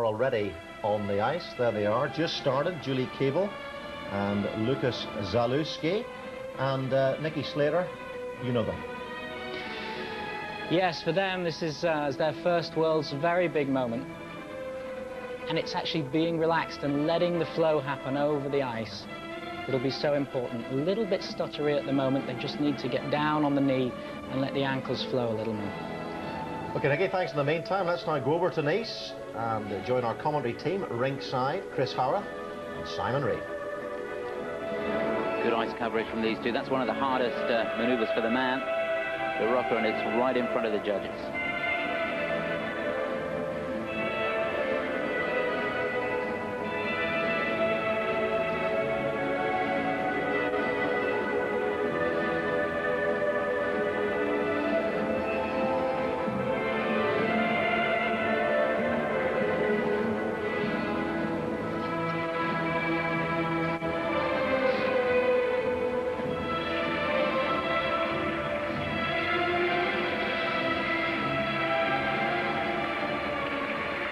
already on the ice. There they are, just started. Julie KEEBLE and Lukasz ZALEWSKI and Nikki Slater, you know them. Yes, for them this is their first Worlds, very big moment. And it's actually being relaxed and letting the flow happen over the ice. It'll be so important. A little bit stuttery at the moment. They just need to get down on the knee and let the ankles flow a little more. Okay, Nikki, thanks in the meantime. Let's now go over to Nice and join our commentary team ringside, Chris Howarth and Simon Reid. Good ice coverage from these two. That's one of the hardest manoeuvres for the man, the rocker, and it's right in front of the judges.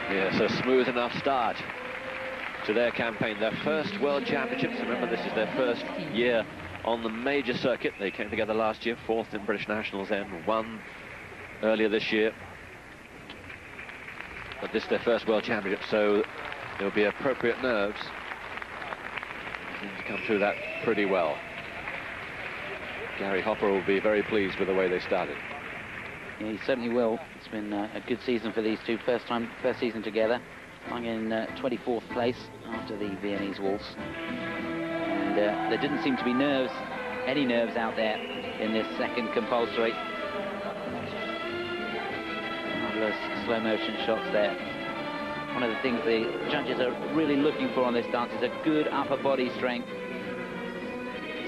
Yes, a smooth enough start to their campaign. Their first World Championships. Remember, this is their first year on the major circuit. They came together last year, 4th in British Nationals, then won earlier this year. But this is their first World Championship, so there'll be appropriate nerves. They seem to come through that pretty well. Gary Hopper will be very pleased with the way they started. Yeah, he certainly will. It's been a good season for these two. First season together, lying in 24th place after the Viennese waltz. And there didn't seem to be any nerves out there in this second compulsory. Marvelous slow motion shots there. One of the things the judges are really looking for on this dance is a good upper body strength.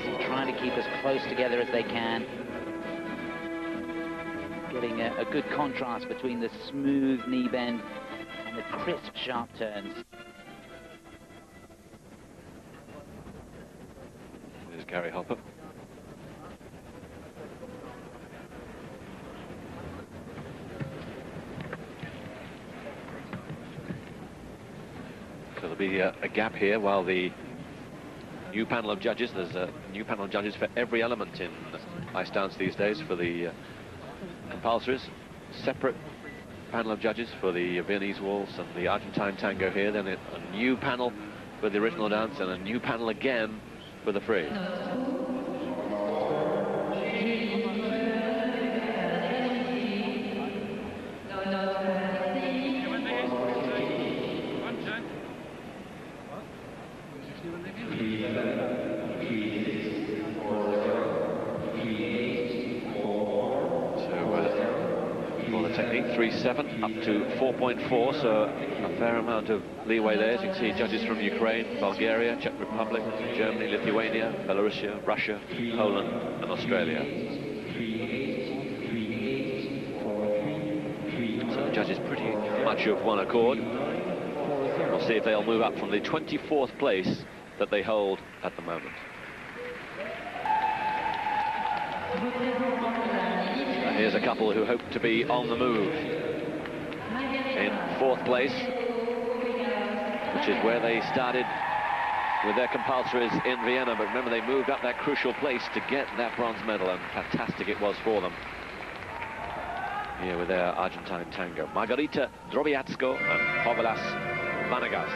So trying to keep as close together as they can. Getting a good contrast between the smooth knee bend and the crisp, sharp turns. There's Gary Hopper. So there'll be a gap here while the new panel of judges, there's a new panel of judges for every element in ice dance these days for the compulsories. Separate panel of judges for the Viennese waltz and the Argentine Tango here, then a new panel for the original dance and a new panel again for the free. Technique 3.7 up to 4.4, so a fair amount of leeway there. As you can see, judges from Ukraine, Bulgaria, Czech Republic, Germany, Lithuania, Belarus, Russia, Poland and Australia. So the judges pretty much of one accord. We'll see if they'll move up from the 24th place that they hold at the moment. Here's a couple who hope to be on the move. In 4th place, which is where they started with their compulsories in Vienna. But remember, they moved up that crucial place to get that bronze medal, and fantastic it was for them here with their Argentine Tango. Margarita, DROBIAZKO and Povilas, VANAGAS.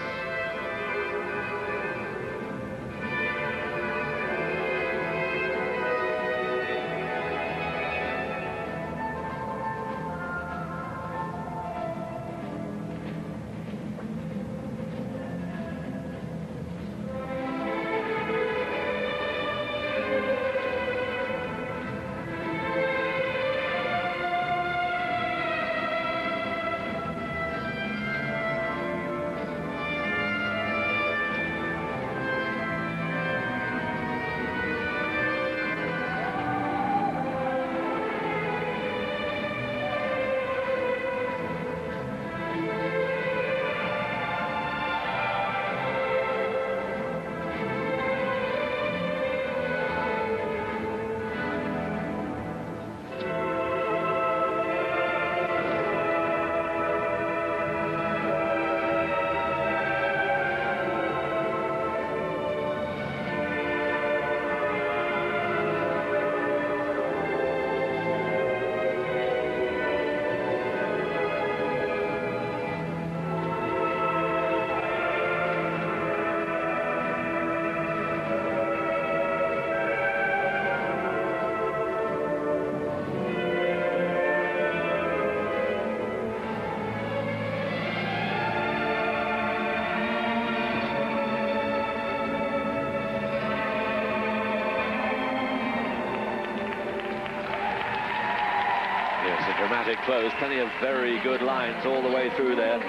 a dramatic close. Plenty of very good lines all the way through there.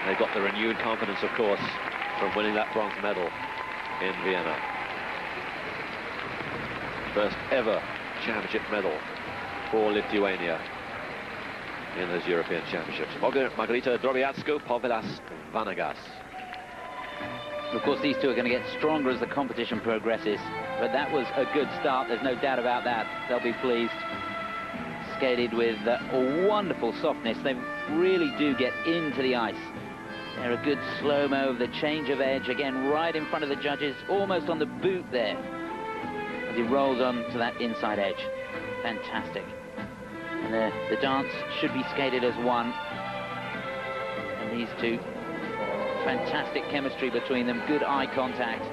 They've got the renewed confidence, of course, from winning that bronze medal in Vienna. First ever championship medal for Lithuania in those European Championships. Margarita, DROBIAZKO, Povilas, VANAGAS. Of course, these two are going to get stronger as the competition progresses, but that was a good start, there's no doubt about that. They'll be pleased. Skated with a wonderful softness. They really do get into the ice. They're a good slow-mo of the change of edge, again, right in front of the judges, almost on the boot there, as he rolls on to that inside edge. Fantastic. And the dance should be skated as one. And these two, fantastic chemistry between them, good eye contact.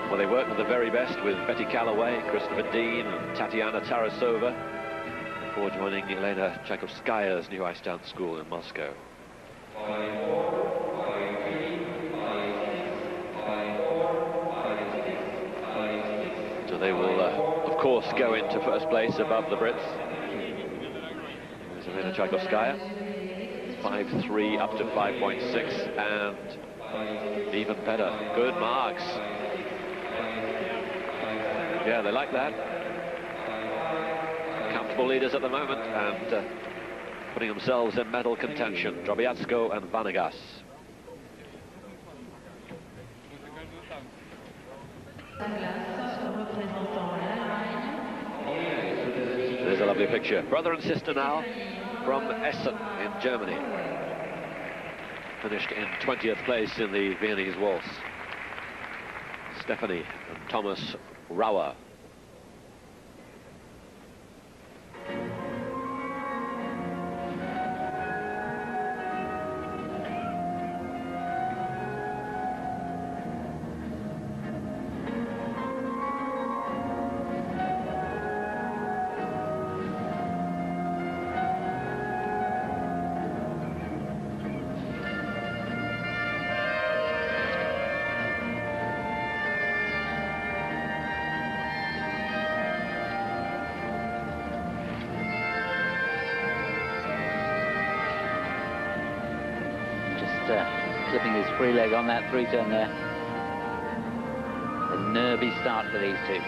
Well, they work with the very best with Betty Callaway, Christopher Dean, and Tatiana Tarasova, before joining Elena Tchaikovskaya's new ice dance school in Moscow. So they will, of course, go into first place above the Brits. There's Elena Tchaikovskaya, 5.3 up to 5.6, and even better, good marks. Yeah, they like that. Comfortable leaders at the moment, and putting themselves in medal contention. DROBIAZKO and VANAGAS. There's a lovely picture. Brother and sister now from Essen in Germany. Finished in 20th place in the Viennese waltz. Stephanie and Thomas RAUER. Clipping his free leg on that three-turn there. A nervy start for these two.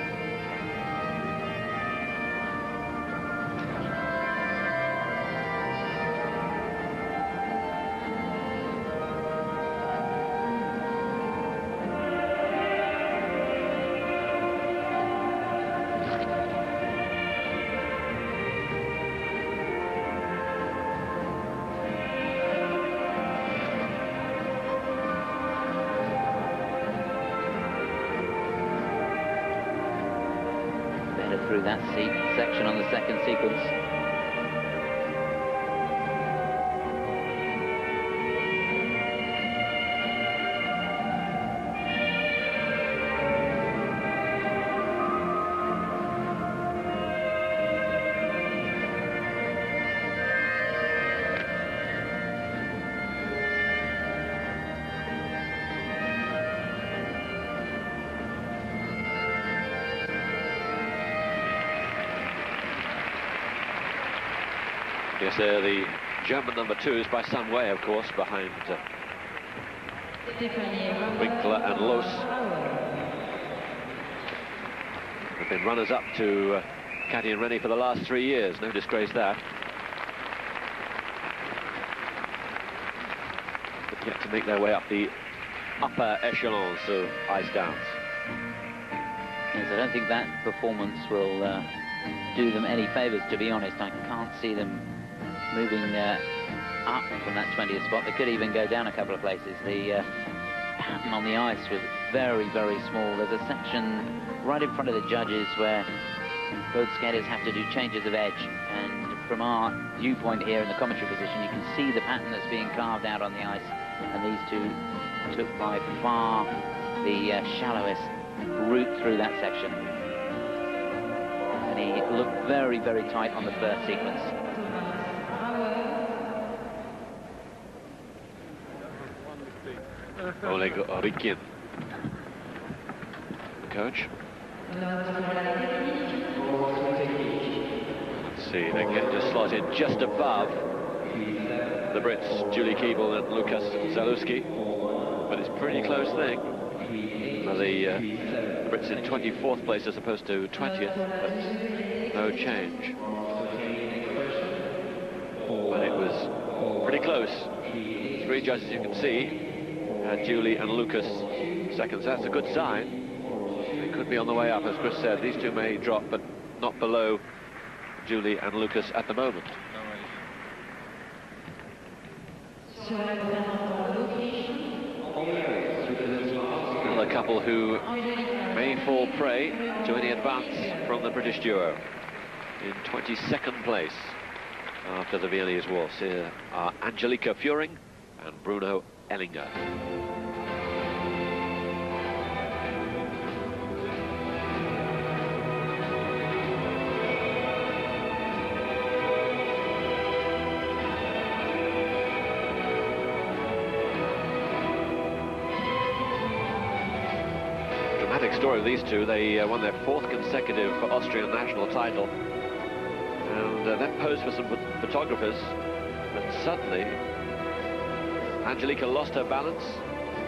Through that section on the second sequence. Yes, they're the German number twos by some way, of course, behind Winkler and Loos. They've been runners-up to Caddy and Rennie for the last 3 years. No disgrace that. But yet to make their way up the upper echelons of ice dance. Yes, I don't think that performance will do them any favours, to be honest. I can't see them moving up from that 20th spot. They could even go down a couple of places. The pattern on the ice was very, very small. There's a section right in front of the judges where both skaters have to do changes of edge, and from our viewpoint here in the commentary position, you can see the pattern that's being carved out on the ice, and these two took by far the shallowest route through that section. And he looked very, very tight on the first sequence. Oleg Orikin, the coach. Let's see, they get just slotted just above the Brits, Julie Keeble and Lukasz ZALEWSKI, but it's a pretty close thing. Well, the Brits in 24th place as opposed to 20th, but no change. But it was pretty close. Three judges, you can see, Julie and Lukasz seconds. That's a good sign. They could be on the way up, as Chris said. These two may drop, but not below Julie and Lukasz at the moment. Another couple who may fall prey to any advance from the British duo. In 22nd place after the Viennese waltz, here are Angelika FÜHRING and Bruno ELLINGER. Dramatic story of these two. They won their 4th consecutive Austrian national title, and then posed for some photographers, but suddenly Angelika lost her balance.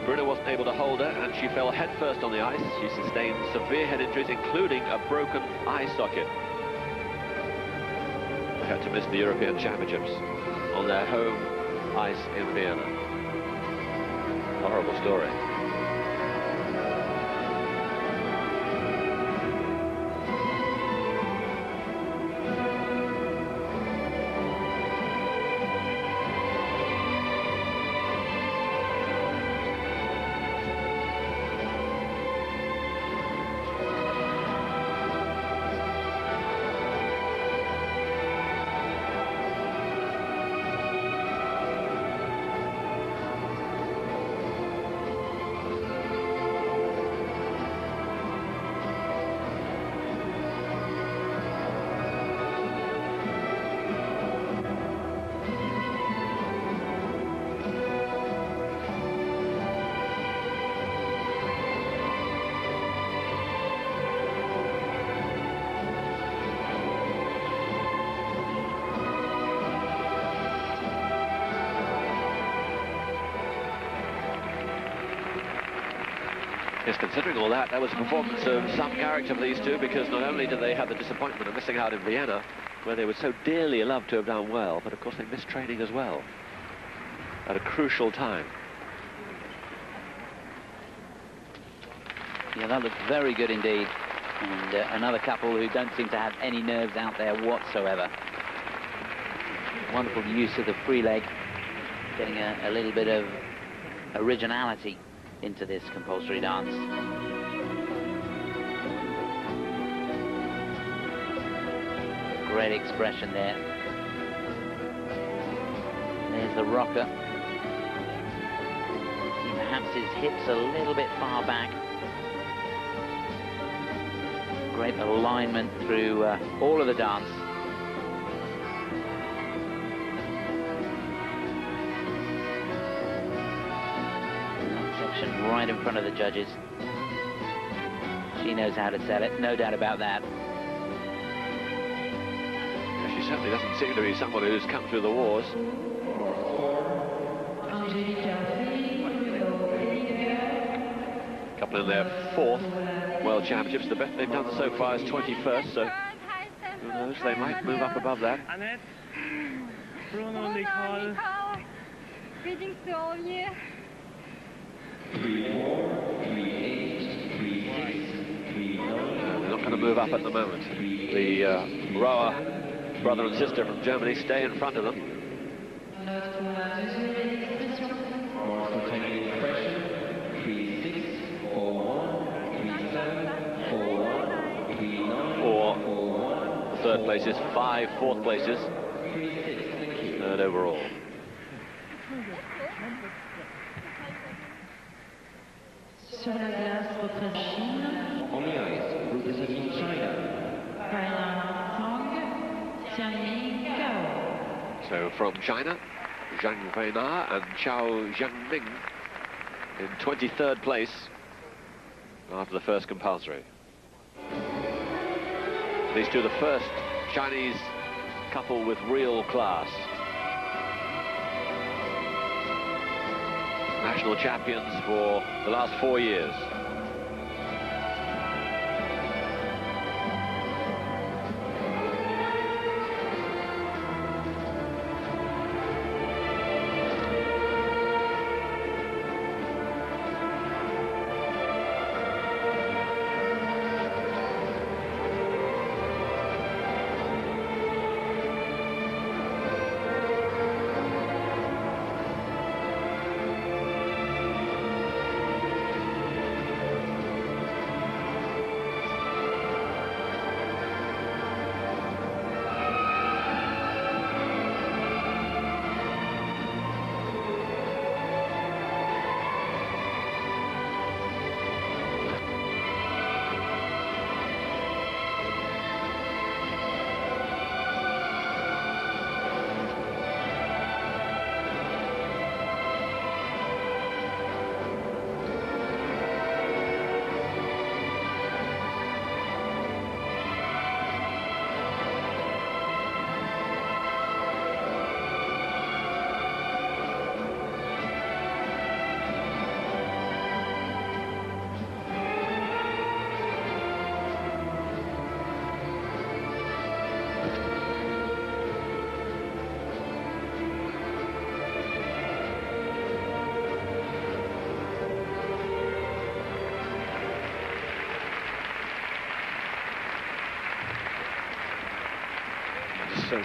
Bruno wasn't able to hold her, and she fell headfirst on the ice. She sustained severe head injuries, including a broken eye socket. They had to miss the European Championships on their home ice in Vienna. Horrible story. Yes, considering all that, that was a performance of some character for these two, because not only did they have the disappointment of missing out in Vienna, where they would so dearly love to have done well, but of course they missed training as well at a crucial time. Yeah, that looked very good indeed. And another couple who don't seem to have any nerves out there whatsoever. Wonderful use of the free leg, getting a little bit of originality into this compulsory dance. Great expression there. There's the rocker. See perhaps his hips a little bit far back. Great alignment through all of the dance. Right in front of the judges. She knows how to sell it, no doubt about that. Yeah, she certainly doesn't seem to be someone who's come through the wars. Couple in their 4th World Championships. The best they've done so far is 21st, so who knows, they might move up above that. Bruno, Nicole. Greetings to all of you. 3-4, 3-8, 3-6, 3-9. They're not going to move up at the moment. The RAUER brother and sister from Germany stay in front of them. Four third places, 5 fourth places, third overall. Sur la glace représente Chine. On the ice, representing China. ZHANG, Xianming, Gao. So from China, Weina and Xianming in 23rd place after the first compulsory. These two are the first Chinese couple with real class. National champions for the last 4 years.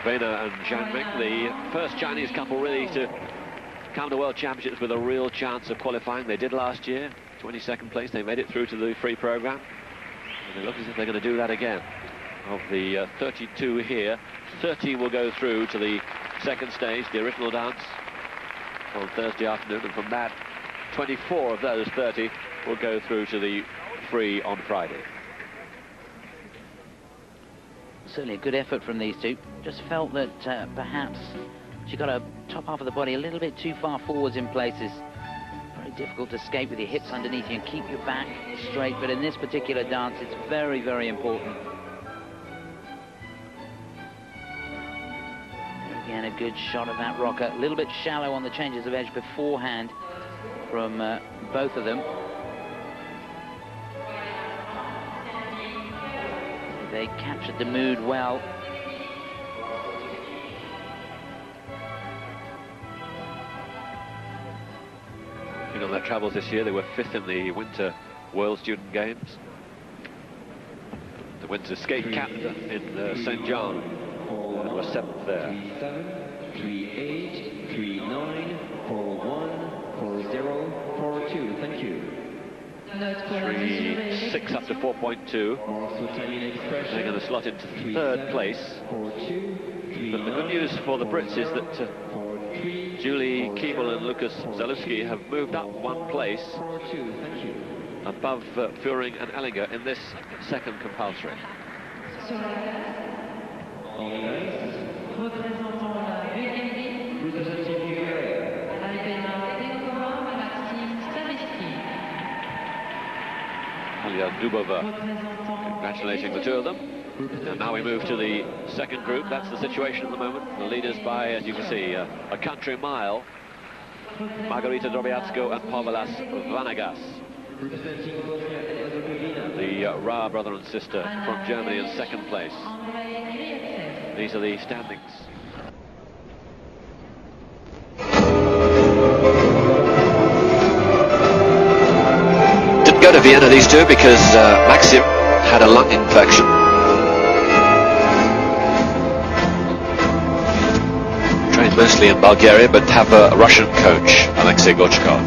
Weina and Xianming, the first Chinese couple really to come to World Championships with a real chance of qualifying. They did last year, 22nd place. They made it through to the free program. And they look as if they're going to do that again. Of the 32 here, 30 will go through to the second stage, the original dance, on Thursday afternoon. And from that, 24 of those 30 will go through to the free on Friday. Certainly a good effort from these two. Just felt that perhaps she got her top half of the body a little bit too far forwards in places. Very difficult to escape with your hips underneath you and keep your back straight, but in this particular dance it's very, very important. Again, a good shot of that rocker. A little bit shallow on the changes of edge beforehand from both of them. They captured the mood well. On their travels this year, they were 5th in the Winter World Student Games. The winter skate captain in St. John was 7th there. 3-7, 3-8, 3-9, 4-1, 4-0, 4-2. Thank you. 3-6 up to 4.2. They're going to slot into 3rd place. But the good news for the Brits is that Julie KEEBLE and Lukasz ZALEWSKI have moved up 1 place above FÜHRING and ELLINGER in this second compulsory. Congratulating the two of them. And now we move to the second group. That's the situation at the moment. The leaders by, as you can see, a country mile. Margarita, DROBIAZKO and Povilas, VANAGAS. The RAUER brother and sister from Germany in 2nd place. These are the standings. Didn't go to Vienna, these two, because Maxim had a lung infection. Trained mostly in Bulgaria, but have a Russian coach, Alexei Gochkov.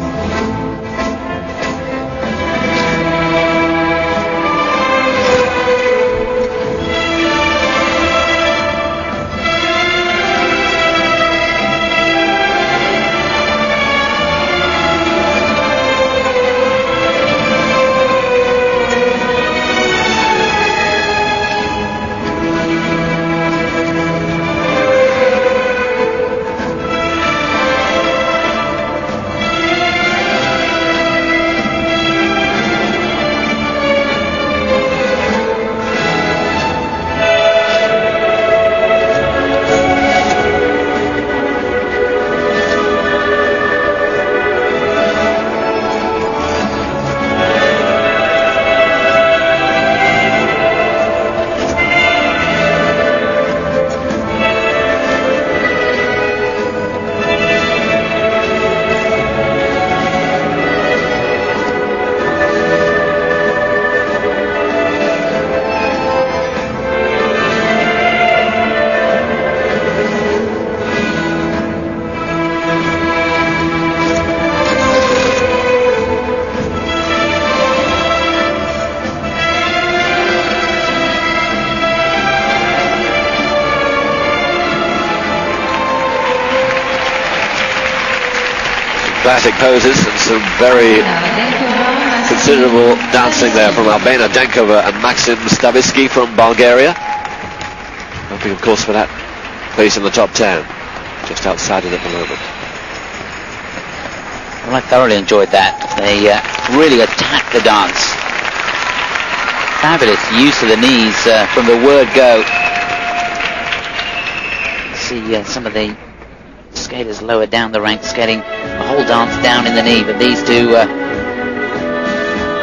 classic poses and some very considerable dancing there from Albena, DENKOVA and Maxim STAVISKI from Bulgaria. Hoping, of course, for that place in the top 10. Just outside it at the moment. Well, I thoroughly enjoyed that. They really attacked the dance. Fabulous use of the knees from the word go. See some of the skaters lower down the ranks getting the whole dance down in the knee, but these two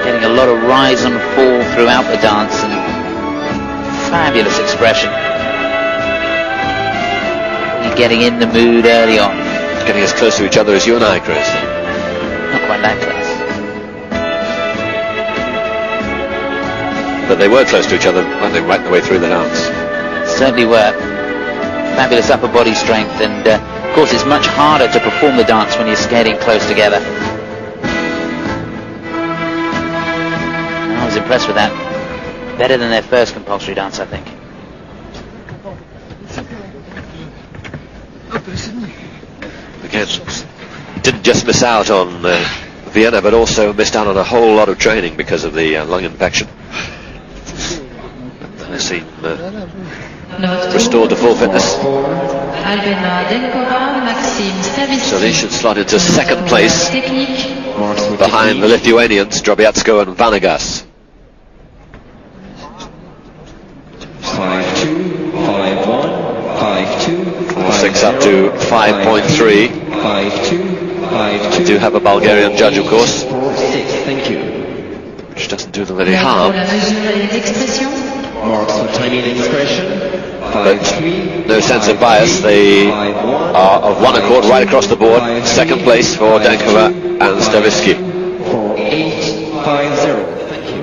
getting a lot of rise and fall throughout the dance, and fabulous expression. You're getting in the mood early on. Getting as close to each other as you and I, Chris. Not quite that close. But they were close to each other, weren't they, right the way through the dance? Certainly were. Fabulous upper body strength, and of course it's much harder to perform the dance when you're skating close together. I was impressed with that. Better than their first compulsory dance, I think. Again, didn't just miss out on Vienna, but also missed out on a whole lot of training because of the lung infection. They seem restored to full fitness. Albena, DENKOVA, Maxim, STAVISKI. So they should slot into second place behind the Lithuanians, DROBIAZKO and VANAGAS. 5-2, 5-1, 5-2, 6 up to 5.3. 5-2, 5-2. We do have a Bulgarian judge, of course, 4-6, thank you. which doesn't do them any harm. Marks for timing and expression. But no sense of bias. They are of one accord right across the board. Second place for DENKOVA and STAVISKI. 4-8-5-0. Thank you.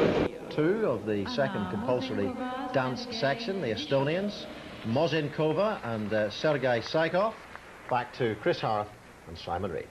Two of the second compulsory dance section, the Estonians, MOSENKOVA and Sergei SYCHOV. Back to Chris Harth and Simon Reid.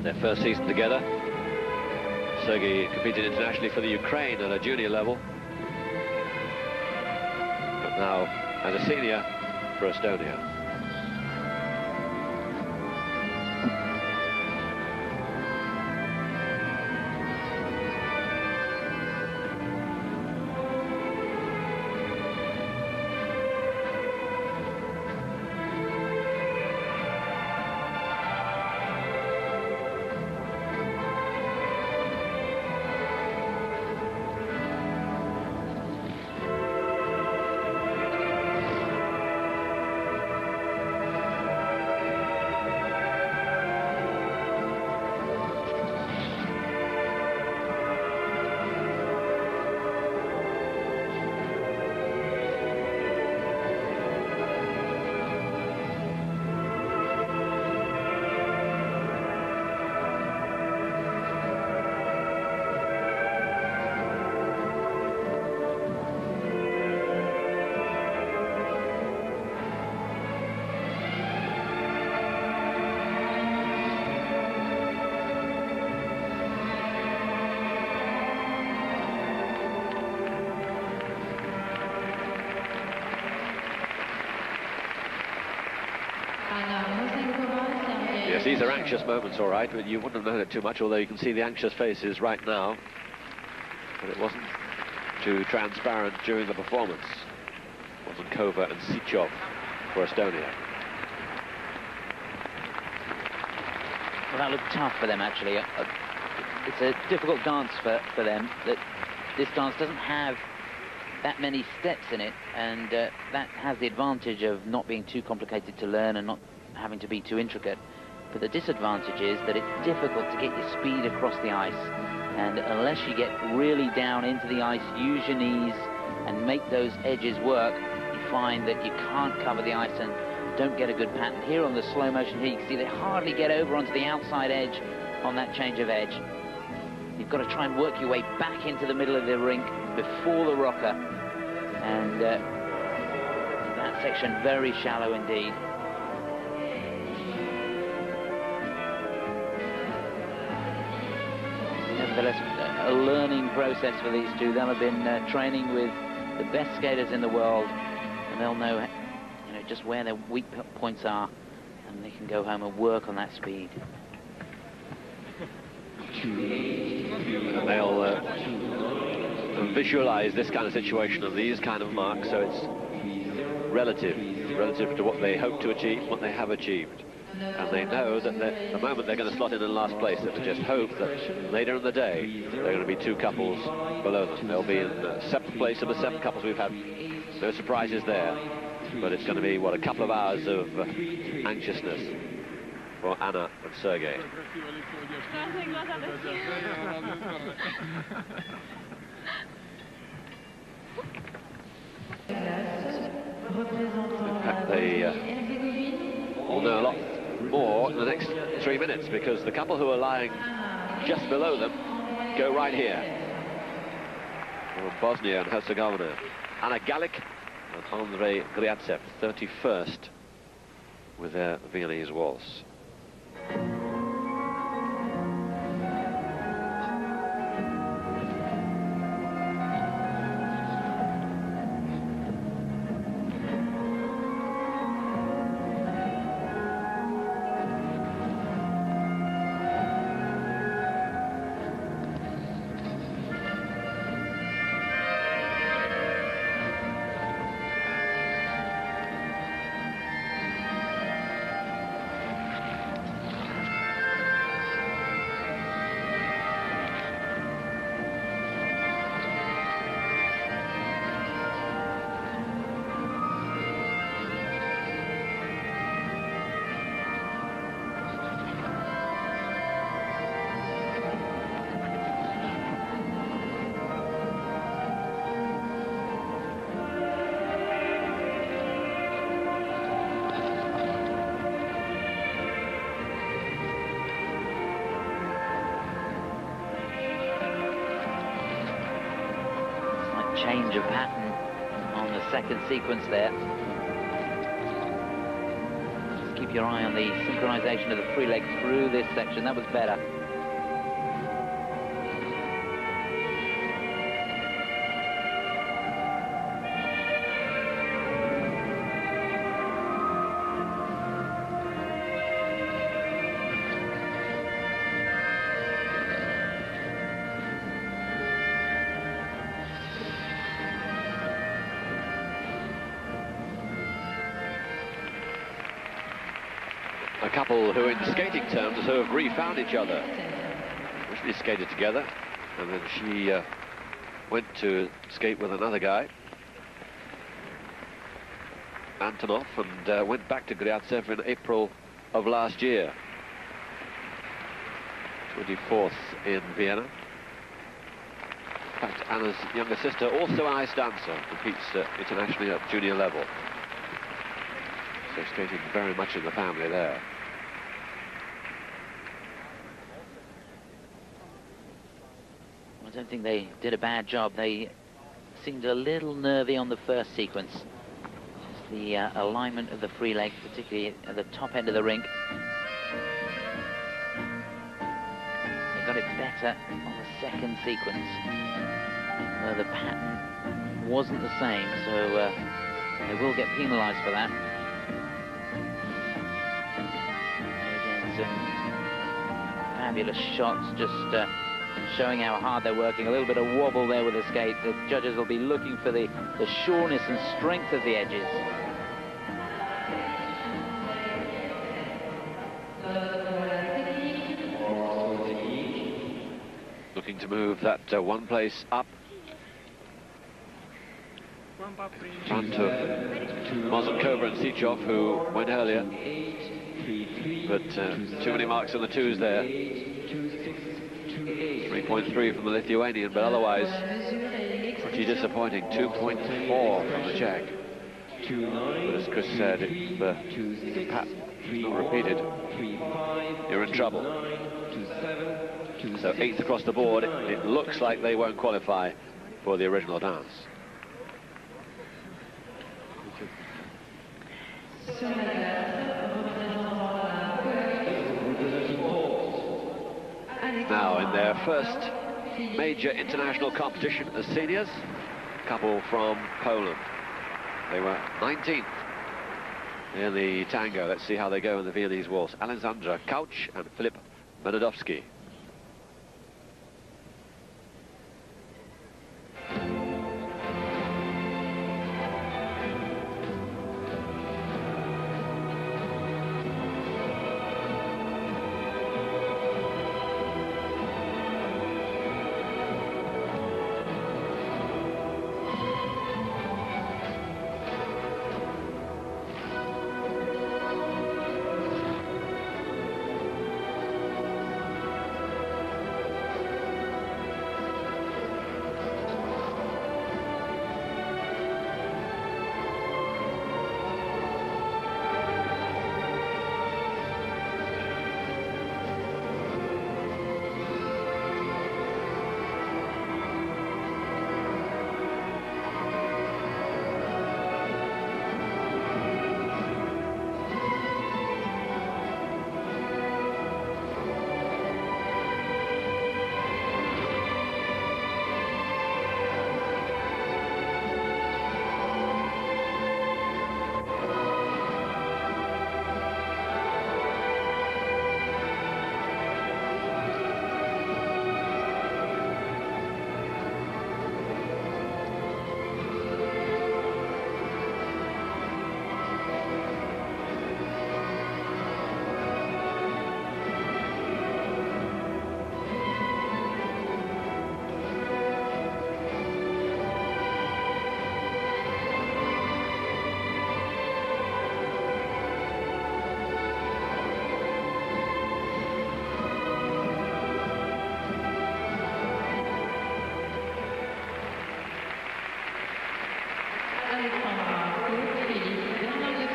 Their first season together. Sergei competed internationally for the Ukraine at a junior level, but now as a senior for Estonia. Yes, these are anxious moments, all right, but you wouldn't have known it too much, although you can see the anxious faces right now. But it wasn't too transparent during the performance. MOSENKOVA and SYCHOV for Estonia. Well, that looked tough for them, actually. It's a difficult dance for them. This dance doesn't have that many steps in it, and that has the advantage of not being too complicated to learn and not having to be too intricate. But the disadvantage is that it's difficult to get your speed across the ice, and unless you get really down into the ice, use your knees and make those edges work, you find that you can't cover the ice and don't get a good pattern. Here on the slow motion here, you can see they hardly get over onto the outside edge on that change of edge. You've got to try and work your way back into the middle of the rink before the rocker, and That section very shallow indeed. Nevertheless, a learning process for these two. They'll have been training with the best skaters in the world, and they'll know, you know, just where their weak points are, and they can go home and work on that speed. And they'll visualize this kind of situation and these kind of marks, so it's relative to what they hope to achieve, what they have achieved. And they know that the moment they're going to slot in last place, they just hope that later in the day they're going to be 2 couples below them. They'll be in 7th place of the 7 couples we've had. No surprises there, but it's going to be, what, a couple of hours of anxiousness for Anna and Sergei. In fact, they will know a lot more in the next 3 minutes, because the couple who are lying just below them go right here. Bosnia and Herzegovina. Anna Galic and Andrei GRIAZEV, 31st with their Viennese waltz. Change of pattern on the second sequence there. Just keep your eye on the synchronization of the free leg through this section. That was better. A couple who, in skating terms, have re-found each other. Originally skated together, and then she went to skate with another guy, Antonov, and went back to GRIAZEV in April of last year. 24th in Vienna. In fact, Anna's younger sister, also an ice dancer, competes internationally at junior level. So skating very much in the family there. I don't think they did a bad job. They seemed a little nervy on the first sequence. Just the alignment of the free leg, particularly at the top end of the rink. They got it better on the second sequence, where the pattern wasn't the same, so they will get penalised for that. Again, some fabulous shots, just showing how hard they're working. A little bit of wobble there with the skate. The judges will be looking for the sureness and strength of the edges. Looking to move that one place up in front of MOSENKOVA and SYCHOV, who went earlier, but too many marks on the twos there. 3.3 from the Lithuanian, but otherwise pretty disappointing. 2.4 from the Czech. But as Chris said, if the pattern is not repeated, you're in trouble. So 8th across the board. It looks like they won't qualify for the original dance. Now, in their first major international competition as seniors, a couple from Poland. They were 19th in the tango. Let's see how they go in the Viennese waltz. Alexandra Couch and Filip Menadowski.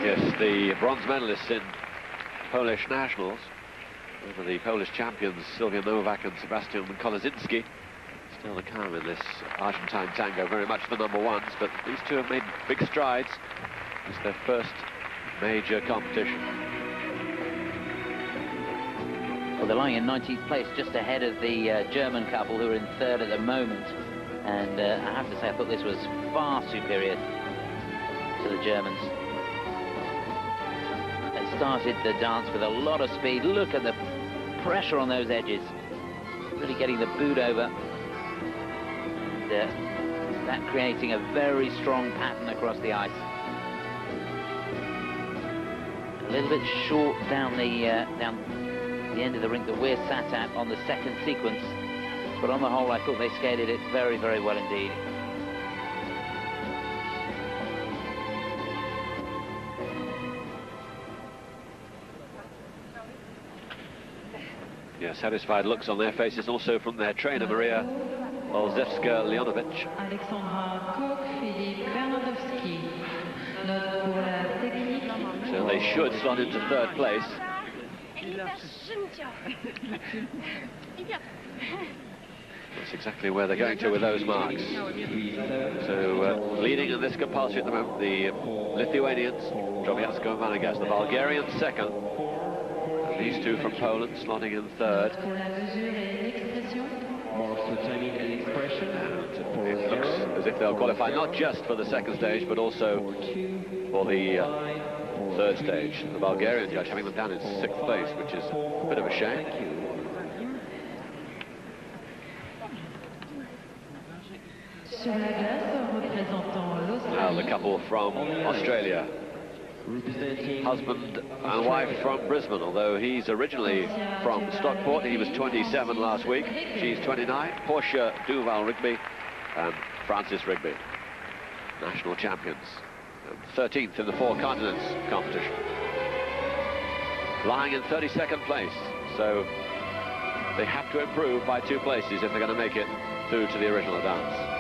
Yes, the bronze medalists in Polish nationals over the Polish champions Sylwia Nowak and Sebastian Kolozinski. Still to come in this Argentine tango, very much the number ones, but these two have made big strides. It's their first major competition. Well, they're lying in 19th place, just ahead of the German couple who are in third at the moment. And I have to say, I thought this was far superior to the Germans. They started the dance with a lot of speed. Look at the pressure on those edges. Really getting the boot over. And that creating a very strong pattern across the ice. A little bit short down the end of the rink that we're sat at on the second sequence. But on the whole, I thought they skated it very, very well indeed. Yeah, satisfied looks on their faces, also from their trainer, Maria Olszewska-Leonowicz. So they should slot into third place. That's exactly where they're going to with those marks. So leading in this compulsory at the moment, the Lithuanians, DROBIAZKO and VANAGAS, the Bulgarians second, and these two from Poland slotting in third. And it looks as if they'll qualify not just for the second stage, but also for the third stage. The Bulgarian judge having them down in sixth place, which is a bit of a shame. Now the couple from Australia, husband and wife from Brisbane, although he's originally from Stockport. He was 27 last week, she's 29. Portia DUVAL-RIGBY and Francis Rigby, national champions, and 13th in the Four Continents competition, lying in 32nd place. So they have to improve by 2 places if they're going to make it through to the original dance.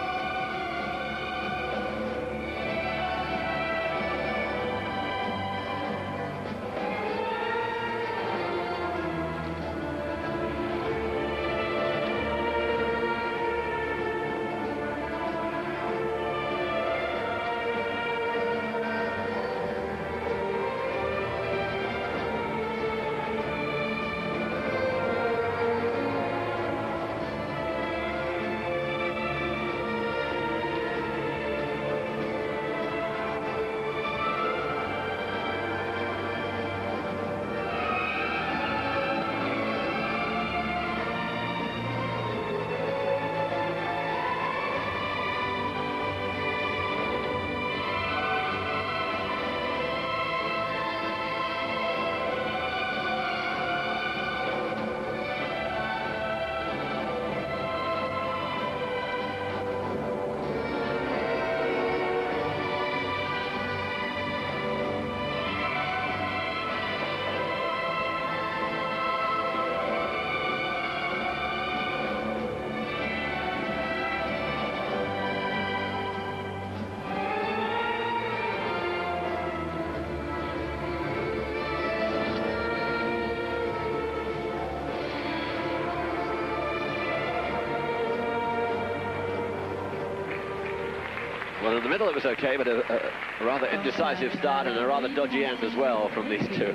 middle it was okay, but a rather indecisive start and a rather dodgy end as well from these two.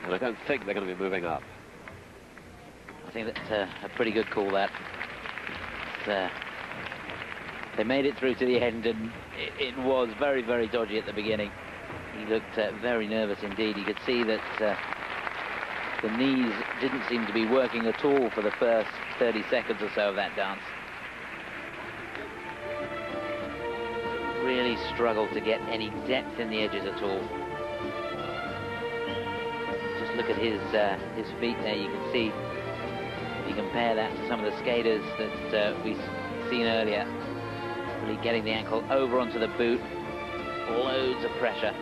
And I don't think they're going to be moving up. I think that's a pretty good call, that. They made it through to the end, and it was very, very dodgy at the beginning. He looked very nervous indeed. You could see that the knees didn't seem to be working at all for the first 30 seconds or so of that dance. Really struggled to get any depth in the edges at all. Just look at his feet there. You can see, if you compare that to some of the skaters that we've seen earlier, really getting the ankle over onto the boot, loads of pressure.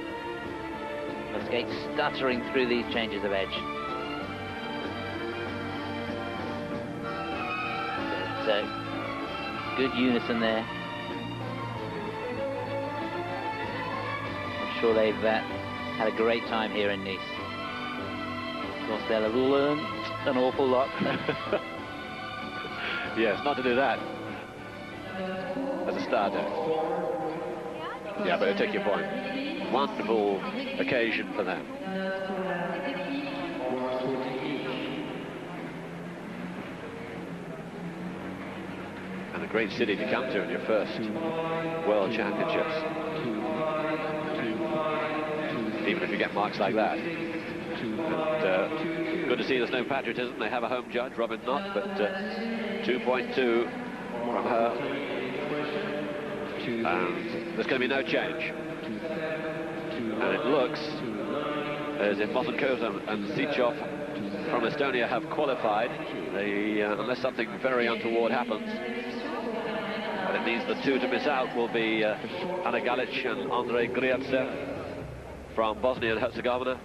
The skate stuttering through these changes of edge. But, good unison there. I'm sure they've had a great time here in Nice. Of course, they'll have learned an awful lot. Yes, not to do that as a starter. Yeah, but I take your point. Wonderful occasion for them. And a great city to come to in your first World Championships. Even if you get marks like that. And good to see there's no patriotism. They have a home judge, Robin Knott, but 2.2 from her. And there's going to be no change. And it looks as if MOSENKOVA and SYCHOV from Estonia have qualified. Unless something very untoward happens. But it means the two to miss out will be GALITCH and Andrei GRIAZEV from Bosnia and Herzegovina.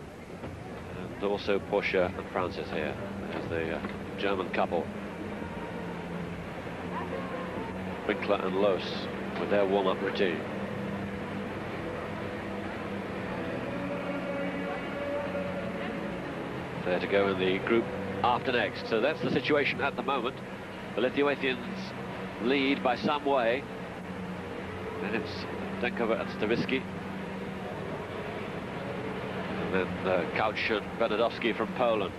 And also Porsche and Francis here as the German couple. Winkler and Loos with their warm-up routine. There to go in the group after next. So that's the situation at the moment. The Lithuanians lead by some way. Then it's DENKOVA and STAVISKI. And then Couch and Bernadowski from Poland.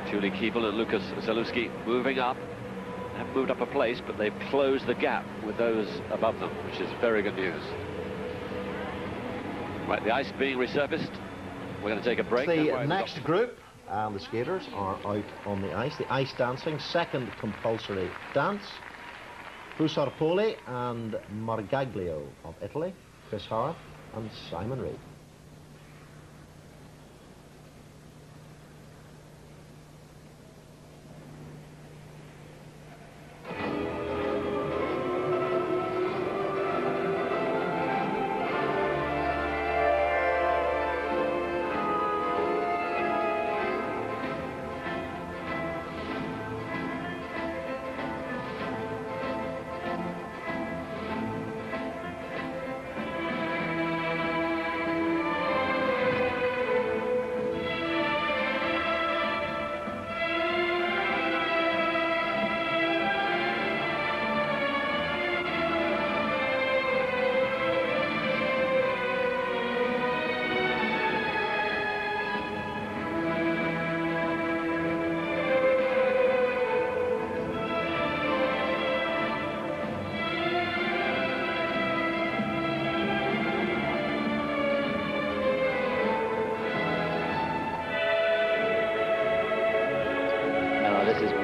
Julie KEEBLE and Lukasz ZALEWSKI moving up. They haven't moved up a place, but they've closed the gap with those above them, which is very good news. Right, the ice being resurfaced. We're going to take a break. The next group, and the skaters are out on the ice dancing, second compulsory dance. FUSAR-POLI and Margarita of Italy, Chris Harth and Simon Reed.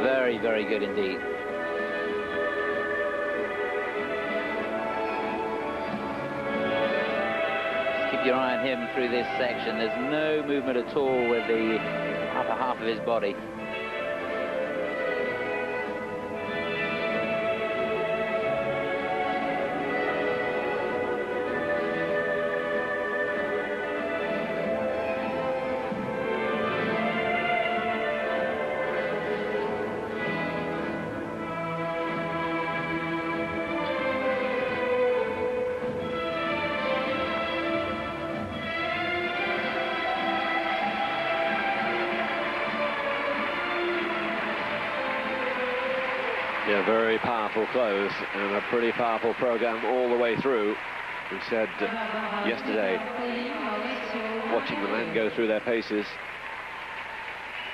Very, very good indeed. Just keep your eye on him through this section. There's no movement at all with the upper half of his body. Yeah, very powerful close and a pretty powerful program all the way through. We said yesterday, watching the men go through their paces,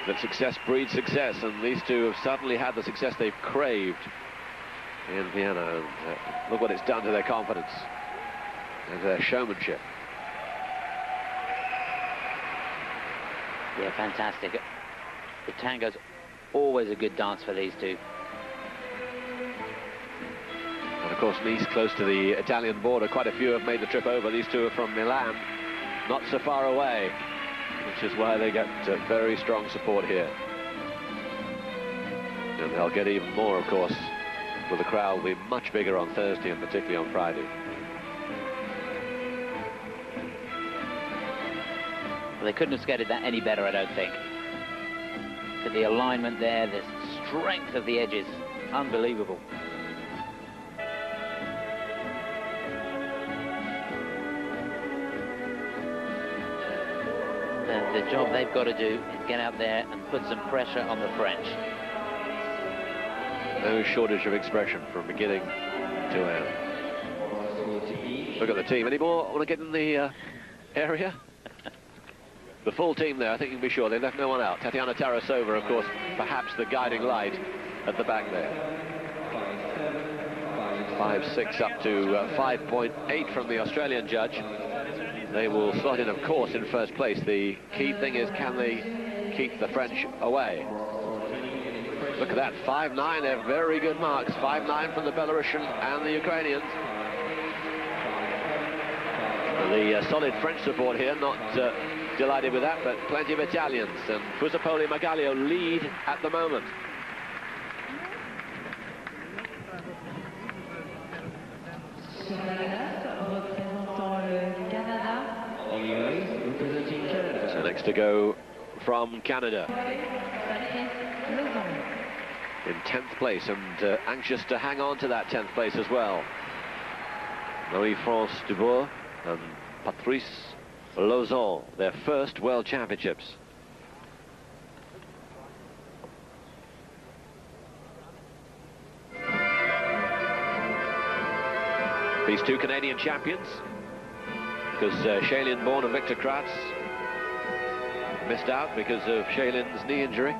that success breeds success, and these two have suddenly had the success they've craved in Vienna. And look what it's done to their confidence and to their showmanship. Yeah, fantastic. The tango's always a good dance for these two. And of course, Nice, close to the Italian border. Quite a few have made the trip over. These two are from Milan, not so far away, which is why they get very strong support here. And they'll get even more, of course, with the crowd will be much bigger on Thursday and particularly on Friday. Well, they couldn't have skated that any better, I don't think. But the alignment there, the strength of the edges, unbelievable. The job they've got to do is get out there and put some pressure on the French. No shortage of expression from beginning to end. Look at the team. Any more want to get in the area? The full team there, I think you can be sure. They left no one out. Tatiana Tarasova, of course, perhaps the guiding light at the back there. 5.6 up to 5.8 from the Australian judge. They will slot in, of course, in first place. The key thing is, can they keep the French away? Look at that, 5.9, they're very good marks. 5.9 from the Belarusian and the Ukrainians. The solid French support here, not delighted with that, but plenty of Italians. And FUSAR-POLI Magalio lead at the moment. So next to go from Canada. In 10th place, and anxious to hang on to that 10th place as well. Marie-France Dubois and Patrice Lauzon, their first World Championships. These two Canadian champions, because Shailene Bourne and Victor Kratz missed out because of Shailene's knee injury.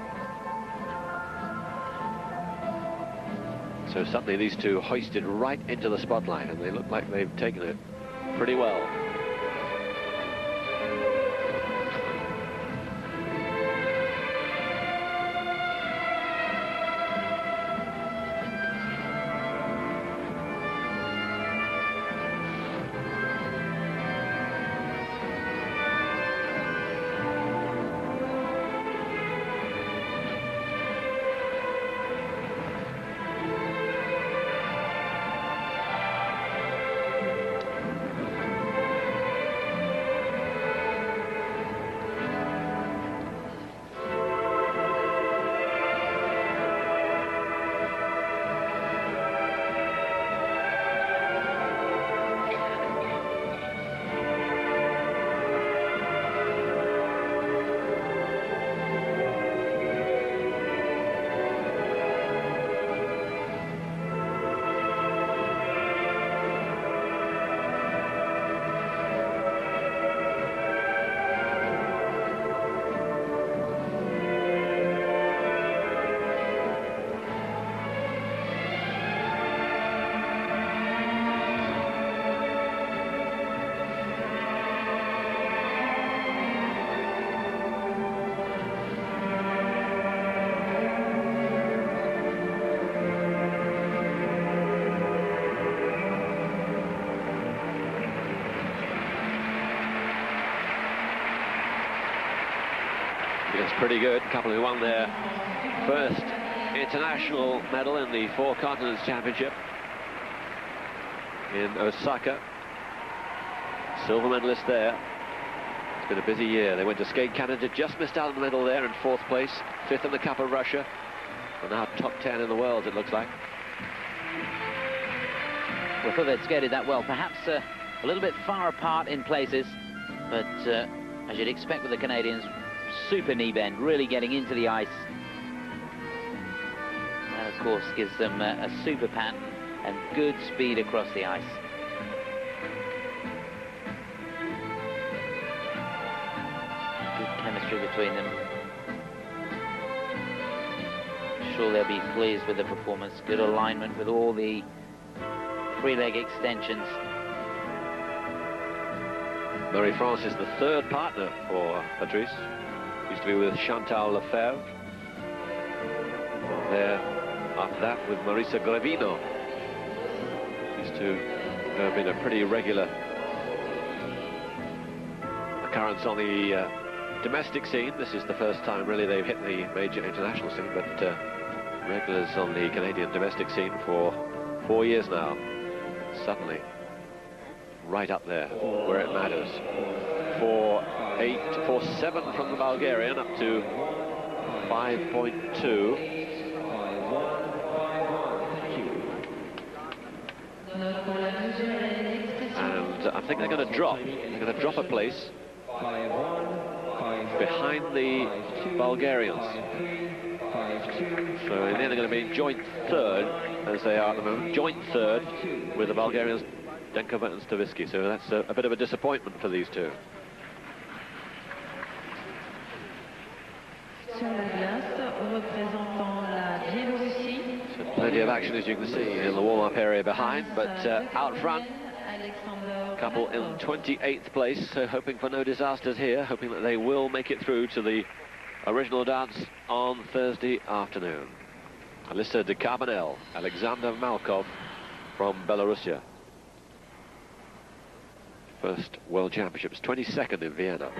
So suddenly these two hoisted right into the spotlight, and they look like they've taken it pretty well. It's pretty good. A couple who won their first international medal in the Four Continents Championship in Osaka. Silver medalist there. It's been a busy year. They went to Skate Canada, just missed out on the medal there in 4th place, 5th in the Cup of Russia, and now top 10 in the world, it looks like. Well, I thought they'd skated that well. Perhaps a little bit far apart in places, but as you'd expect with the Canadians, super knee bend, really getting into the ice. And of course, gives them a super pattern and good speed across the ice. Good chemistry between them. I'm sure they'll be pleased with the performance. Good alignment with all the free leg extensions. Marie-France is the third partner for Patrice. Used to be with Chantal Lefebvre. There, after that, with Marisa Grevino. Used to have been a pretty regular occurrence on the domestic scene. This is the first time, really, they've hit the major international scene, but regulars on the Canadian domestic scene for 4 years now. Suddenly, right up there, where it matters. 4-8, 4-7 from the Bulgarian, up to 5.2. And I think they're going to drop. They're going to drop a place behind the Bulgarians. So in the end, they're going to be in joint third, as they are at the moment. Joint third with the Bulgarians, DENKOVA and STAVISKI. So that's a bit of a disappointment for these two. So plenty of action, as you can see, in the warm-up area behind, but out front, a couple in 28th place, so hoping for no disasters here, hoping that they will make it through to the original dance on Thursday afternoon. Alyssa de Carbonell, Alexander Malkov from Belarusia. First World Championships, 22nd in Vienna.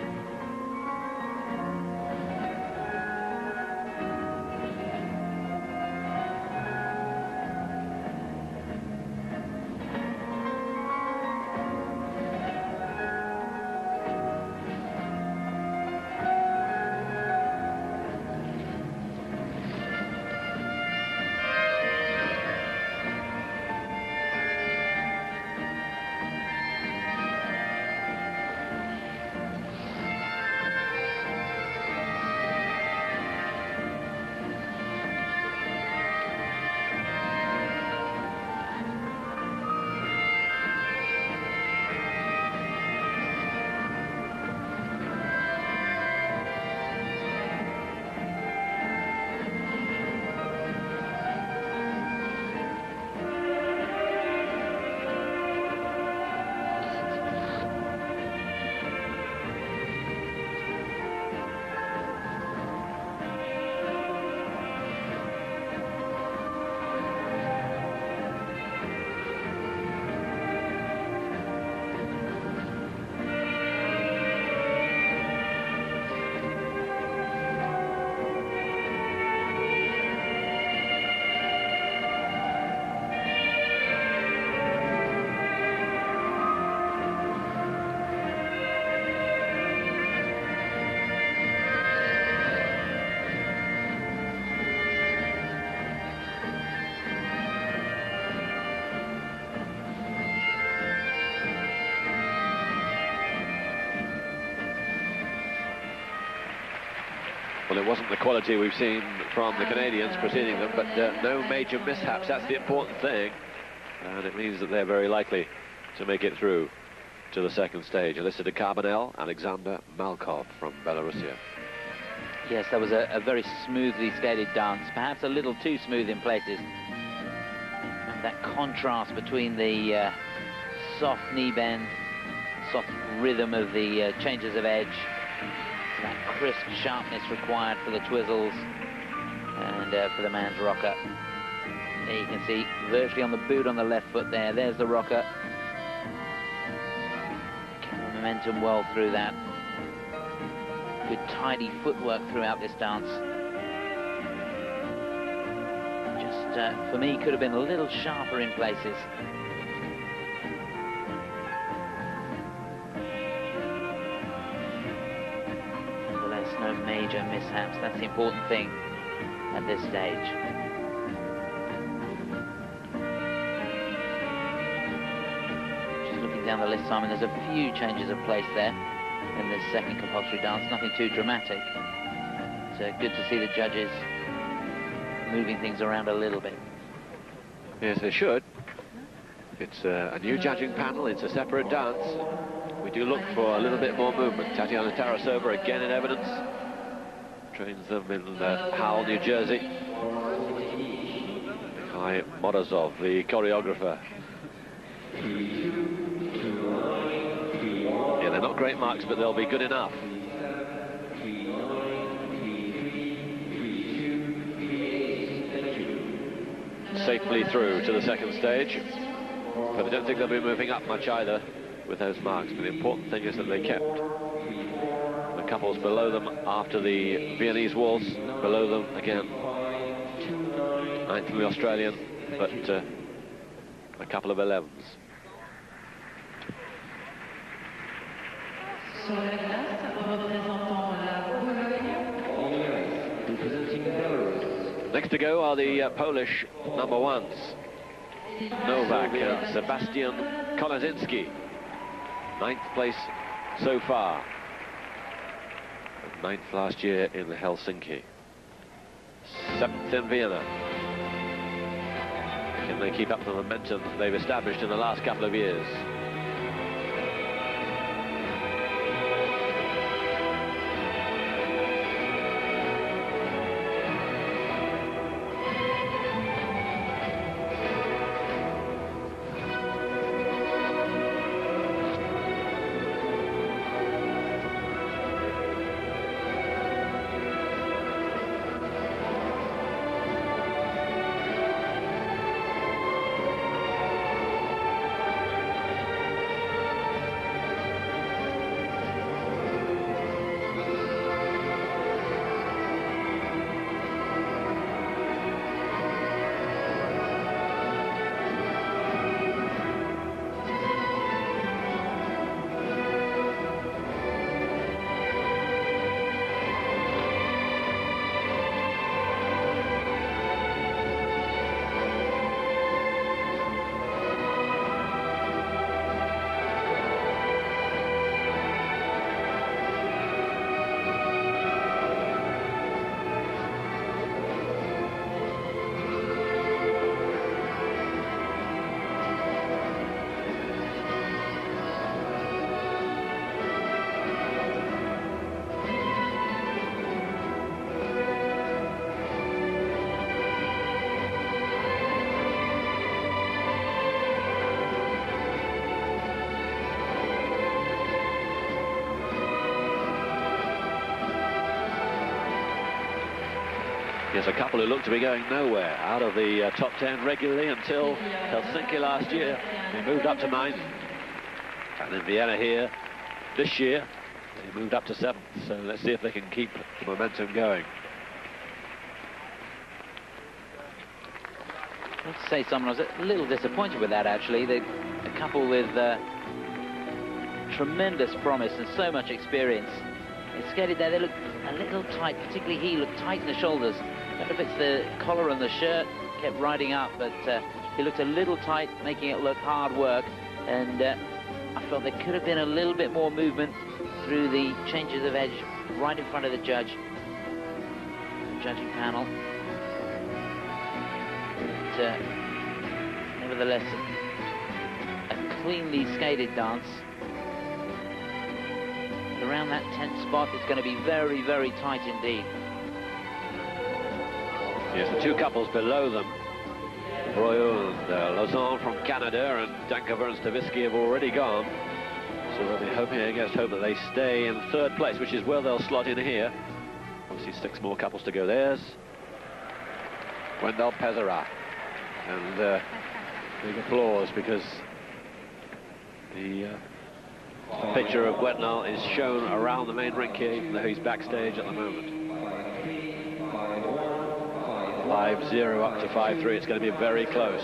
Well, it wasn't the quality we've seen from the Canadians preceding them, but no major mishaps. That's the important thing. And it means that they're very likely to make it through to the second stage. Alyssa de Carbonell, Alexander Malkov from Belarusia. Yes, that was a very smoothly skated dance, perhaps a little too smooth in places. And that contrast between the soft knee bend, soft rhythm of the changes of edge, that crisp sharpness required for the twizzles and for the man's rocker. There you can see virtually on the boot on the left foot there. There's the rocker. Carry momentum well through that. Good tidy footwork throughout this dance. Just for me, could have been a little sharper in places. No major mishaps. That's the important thing at this stage. Just looking down the list, Simon, there's a few changes of place there in this second compulsory dance. Nothing too dramatic. It's good to see the judges moving things around a little bit. Yes, they should. It's a new judging panel, it's a separate dance. We do look for a little bit more movement. Tatiana Tarasova again in evidence. Trains them in Howell, New Jersey. Mikhail Morozov, the choreographer. Yeah, they're not great marks, but they'll be good enough. Safely through to the second stage, but I don't think they'll be moving up much either with those marks. But the important thing is that they kept the couples below them after the Viennese waltz, below them again. 9th from the Australian, but a couple of 11s. Sur la glace, représentant la Pologne, representing Belarus. Next to go are the Polish number ones, Novak and Sebastian Kolaczynski. 9th place so far. 9th last year in Helsinki. 7th in Vienna. Can they keep up the momentum they've established in the last couple of years? Here's a couple who look to be going nowhere, out of the top 10 regularly until Helsinki last year. They moved up to 9th. And in Vienna here this year, they moved up to 7th. So let's see if they can keep the momentum going. I have to say, someone was a little disappointed with that, actually. A couple with tremendous promise and so much experience. They skated there, they looked a little tight, particularly he looked tight in the shoulders. I don't know if it's the collar and the shirt kept riding up, but he looked a little tight, making it look hard work. And I felt there could have been a little bit more movement through the changes of edge right in front of the judge, the judging panel. But, nevertheless, a cleanly skated dance. Around that 10th spot, it's going to be very, very tight indeed. Yes, the two couples below them, Royo and Lausanne from Canada, and DENKOVA and STAVISKI have already gone. So they'll be hoping against hope that they stay in 3rd place, which is where they'll slot in here. Obviously 6 more couples to go. There's Gwendal Pezera. And big applause because the picture of Gwendal is shown around the main rink here, even though he's backstage at the moment. 5-0 up to 5-3. It's going to be very close.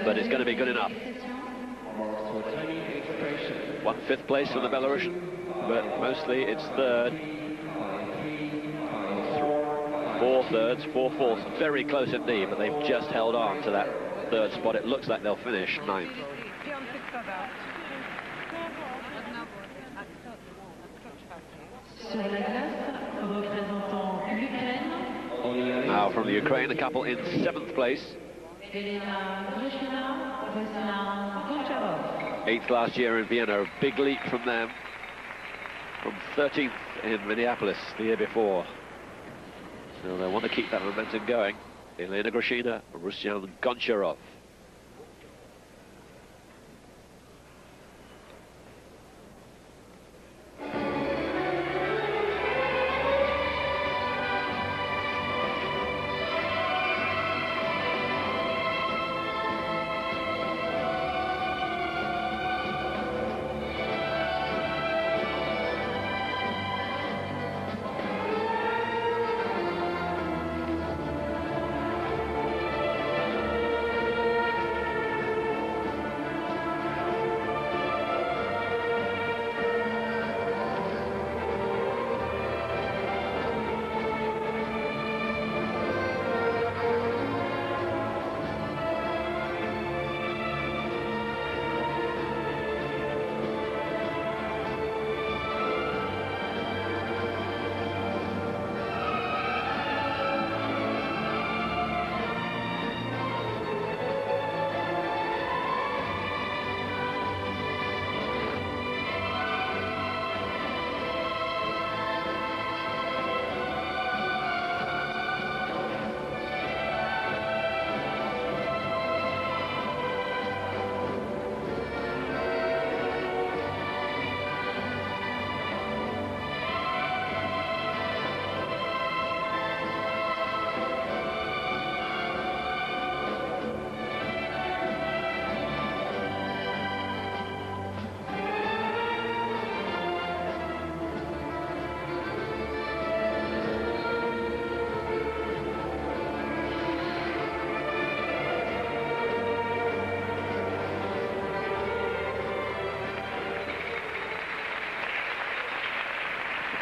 But it's going to be good enough. 1/5 place from the Belarusian, but mostly it's 3rd. 4 thirds, 4 fourths. Very close indeed, but they've just held on to that 3rd spot. It looks like they'll finish 9th. Sur la glace, représentant l'Ukraine, Now from the Ukraine, a couple in 7th place. 8th last year in Vienna, a big leap from them. From 13th in Minneapolis the year before. So they want to keep that momentum going. Elena Grishina, Ruslan Goncharov.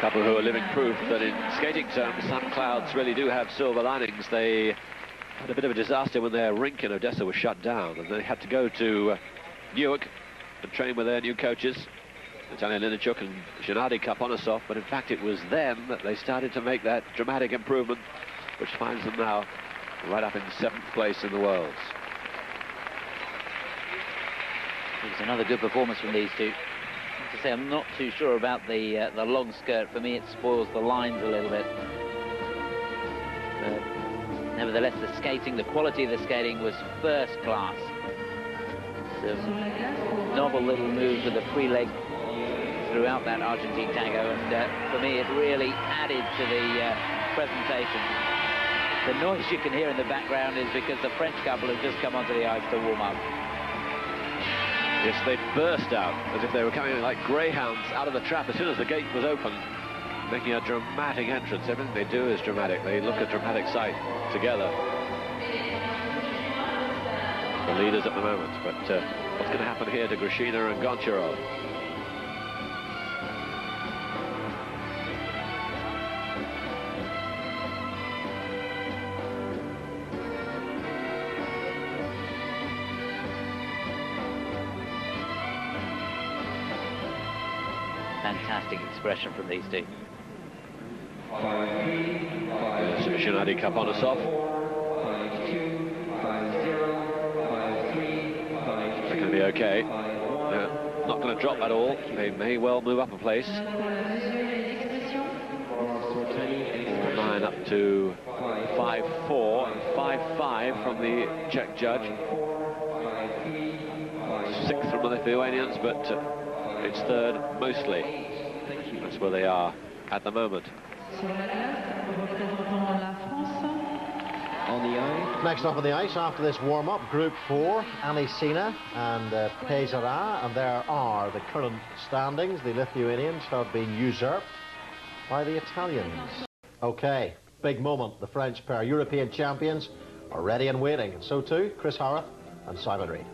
Couple who are living proof that in skating terms, some clouds really do have silver linings. They had a bit of a disaster when their rink in Odessa was shut down, and they had to go to Newark and train with their new coaches, Natalia Linichuk and Gennady Kaponosov. But in fact, it was then that they started to make that dramatic improvement, which finds them now right up in 7th place in the Worlds. It was another good performance from these two. To say, I'm not too sure about the long skirt. For me, it spoils the lines a little bit. But nevertheless, the skating, the quality of the skating was first class. Some novel little moves with the free leg throughout that Argentine Tango, and for me, it really added to the presentation. The noise you can hear in the background is because the French couple have just come onto the ice to warm up. Yes, they burst out as if they were coming like greyhounds out of the trap as soon as the gate was open, making a dramatic entrance. Everything they do is dramatic. They look a dramatic sight together. The leaders at the moment, but what's going to happen here to Grishina and Goncharov? Fantastic expression from these two. Gennady Kaponosov. They're going to be okay. They're not going to drop at all. They may well move up a place. 9 up to 5-4 and 5-5 from the Czech judge. 6th from the Lithuanians, but it's 3rd mostly. That's where they are at the moment. Next up on the ice after this warm-up, Group 4, Anisina and Pesara, and there are the current standings. The Lithuanians have been usurped by the Italians. Okay, big moment. The French pair, European champions, are ready and waiting. And so too, Chris Howarth and Simon Reid.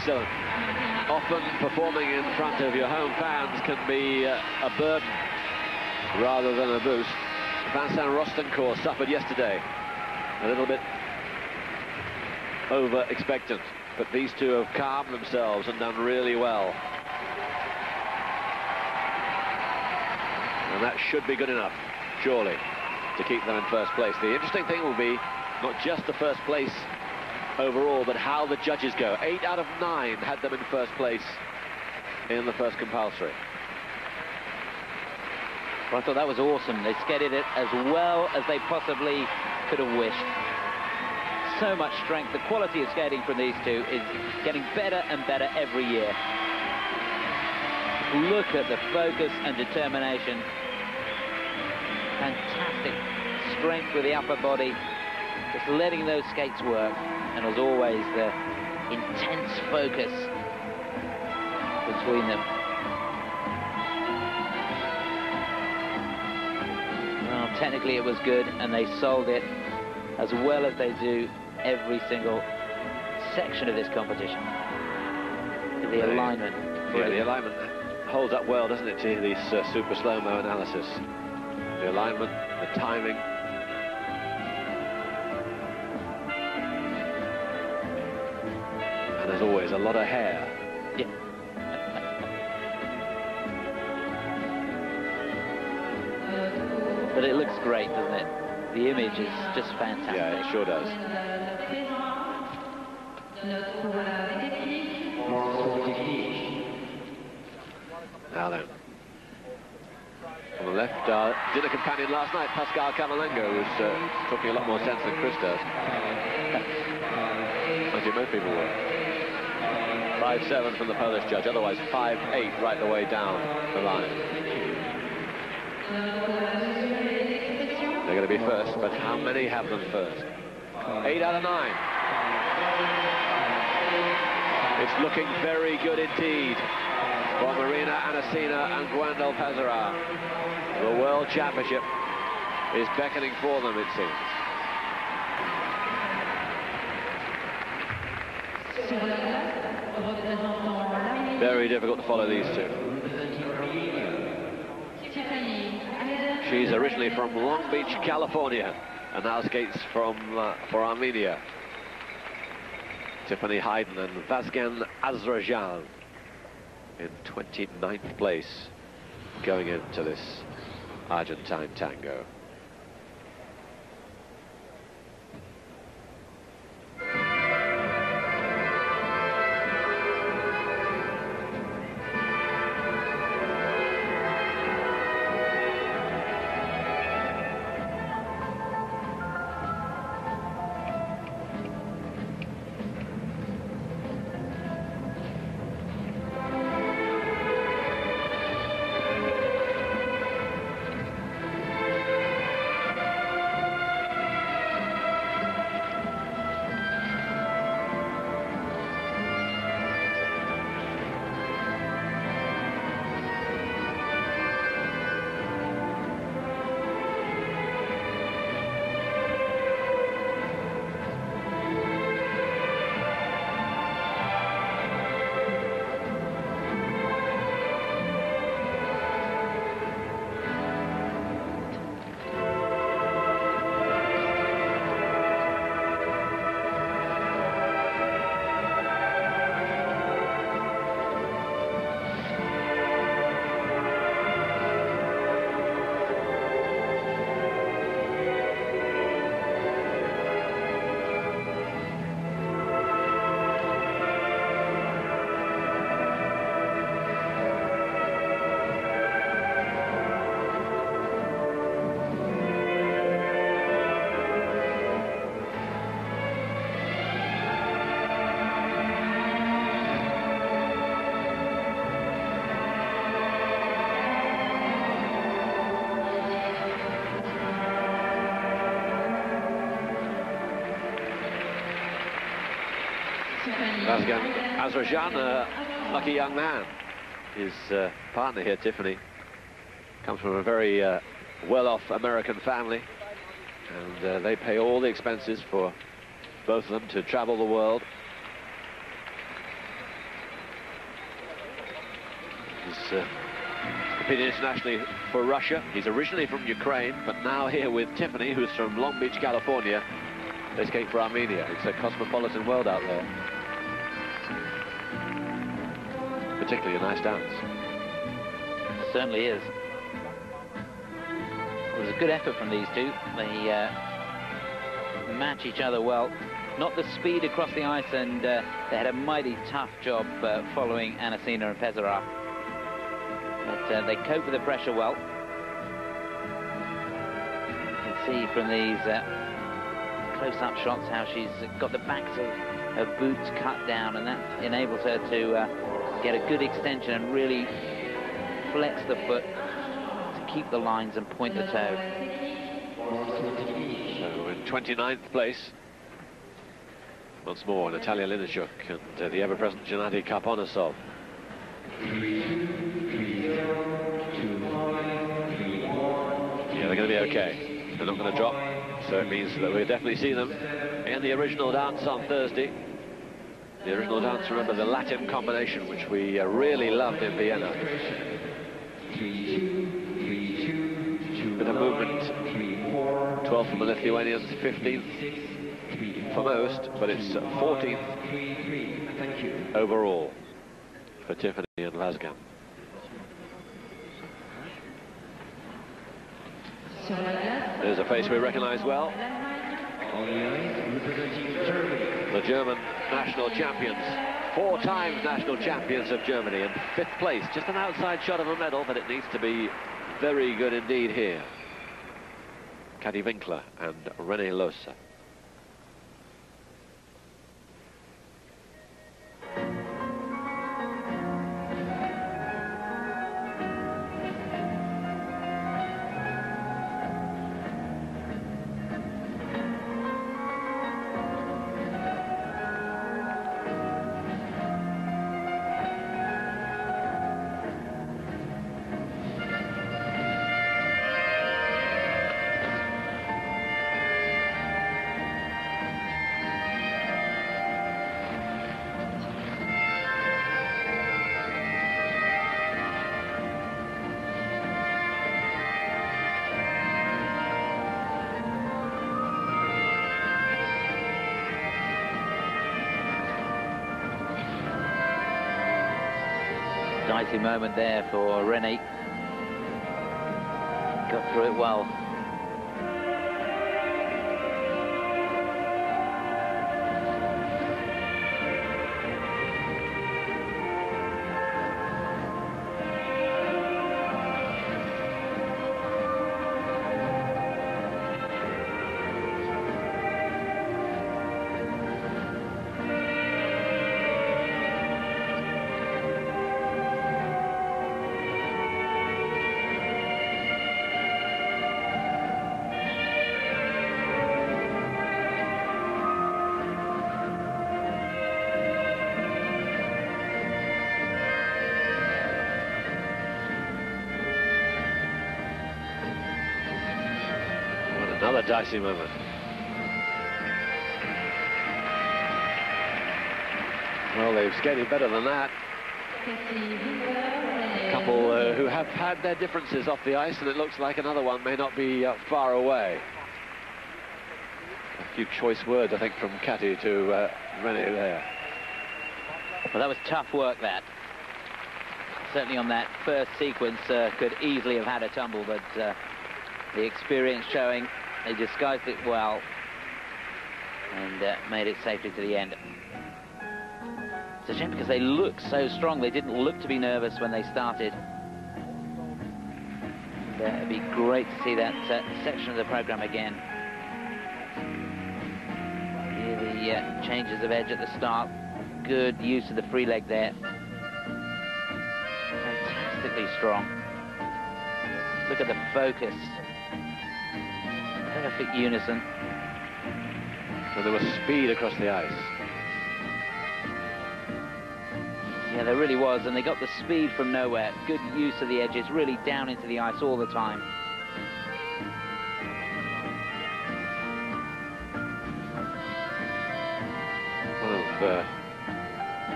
excellent. Often performing in front of your home fans can be a burden rather than a boost. Vincent Rostencourt suffered yesterday, a little bit over-expectant, but these two have calmed themselves and done really well. And that should be good enough, surely, to keep them in first place. The interesting thing will be not just the first place overall, but how the judges go. 8 out of 9 had them in first place in the first compulsory. Well, I thought that was awesome. They skated it as well as they possibly could have wished. So much strength. The quality of skating from these two is getting better and better every year. Look at the focus and determination. Fantastic strength with the upper body. Just letting those skates work. And as always, the intense focus between them. Well, technically it was good, and they sold it as well as they do every single section of this competition. The alignment. Yeah, the alignment holds up well, doesn't it, to this super slow-mo analysis. The alignment, the timing. And as always, a lot of hair. Yeah. But it looks great, doesn't it? The image is just fantastic. Yeah, it sure does. Now then, on the left, dinner companion last night, Pascal Cavalengo, who's talking a lot more sense than Chris does. As you most people were. 5-7 from the Polish judge, otherwise 5-8 right the way down the line. They're going to be first, but how many have them first? 8 out of 9. It's looking very good indeed for Marina Anasina and Gwendal Pazara. The World Championship is beckoning for them, it seems. Very difficult to follow these two. She's originally from Long Beach, California, and now skates for Armenia. Tiffany Hayden and Vazgen Azrajan in 29th place going into this Argentine Tango. Vazgen Azrajan, a lucky young man. His partner here, Tiffany, comes from a very well-off American family, and they pay all the expenses for both of them to travel the world. competed internationally for Russia. He's originally from Ukraine, but now here with Tiffany, who's from Long Beach, California. They skate for Armenia. It's a cosmopolitan world out there. Particularly a nice dance. It certainly is. It was a good effort from these two. They match each other well. Not the speed across the ice, and they had a mighty tough job following Anasina and Fezarov. But they cope with the pressure well. You can see from these close-up shots how she's got the backs of her boots cut down, and that enables her to get a good extension and really flex the foot to keep the lines and point the toe. So in 29th place, once more, Natalia Linishuk and the ever-present Gennady Karponosov. Yeah, they're going to be okay. They're not going to drop, so it means that we'll definitely see them in the original dance on Thursday. The original dance, remember, the Latin combination, which we really loved in Vienna. Bit of movement. 12th for the Lithuanians, 15th for most, but it's 14th overall for Tiffany and Vazgan. There's a face we recognize well. The German national champions, 4 times national champions of Germany, in 5th place. Just an outside shot of a medal, but it needs to be very good indeed here. Kadi Winkler and René Losa. Dicey moment there for René. Got through it well. Another dicey moment. Well, they've skated better than that. A couple who have had their differences off the ice, and it looks like another one may not be far away. A few choice words, I think, from Kati to René there. Well, that was tough work, that. Certainly on that first sequence, could easily have had a tumble, but the experience showing they disguised it well and made it safely to the end. It's a shame because they look so strong. They didn't look to be nervous when they started. It'd be great to see that section of the program again. Here the changes of edge at the start. Good use of the free leg there. Fantastically strong. Look at the focus. Perfect unison. So there was speed across the ice. Yeah, there really was, and they got the speed from nowhere. Good use of the edges, really down into the ice all the time. One of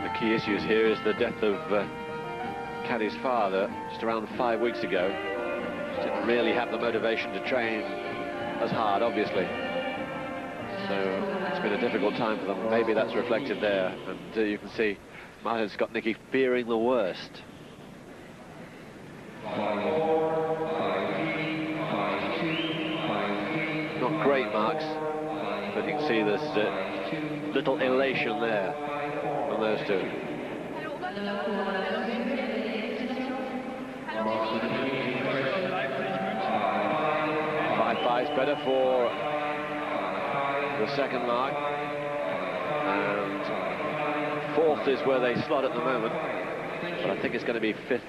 the key issues here is the death of had his father just around 5 weeks ago. Just didn't really have the motivation to train as hard, obviously. So it's been a difficult time for them. Maybe that's reflected there. And you can see Martin Skotnicki fearing the worst. Not great marks, but you can see there's little elation there from those two. 5-5's better for the second mark, and fourth is where they slot at the moment, but I think it's going to be fifth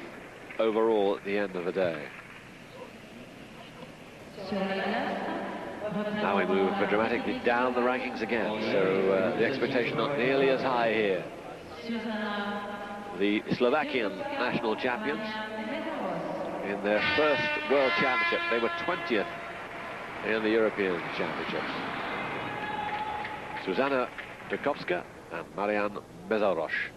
overall at the end of the day. Now we move dramatically down the rankings again, so the expectation not nearly as high here. The Slovakian national champions in their first World Championship. They were 20th in the European Championships. Zuzana Drakowska and Marianne Bezalrosh.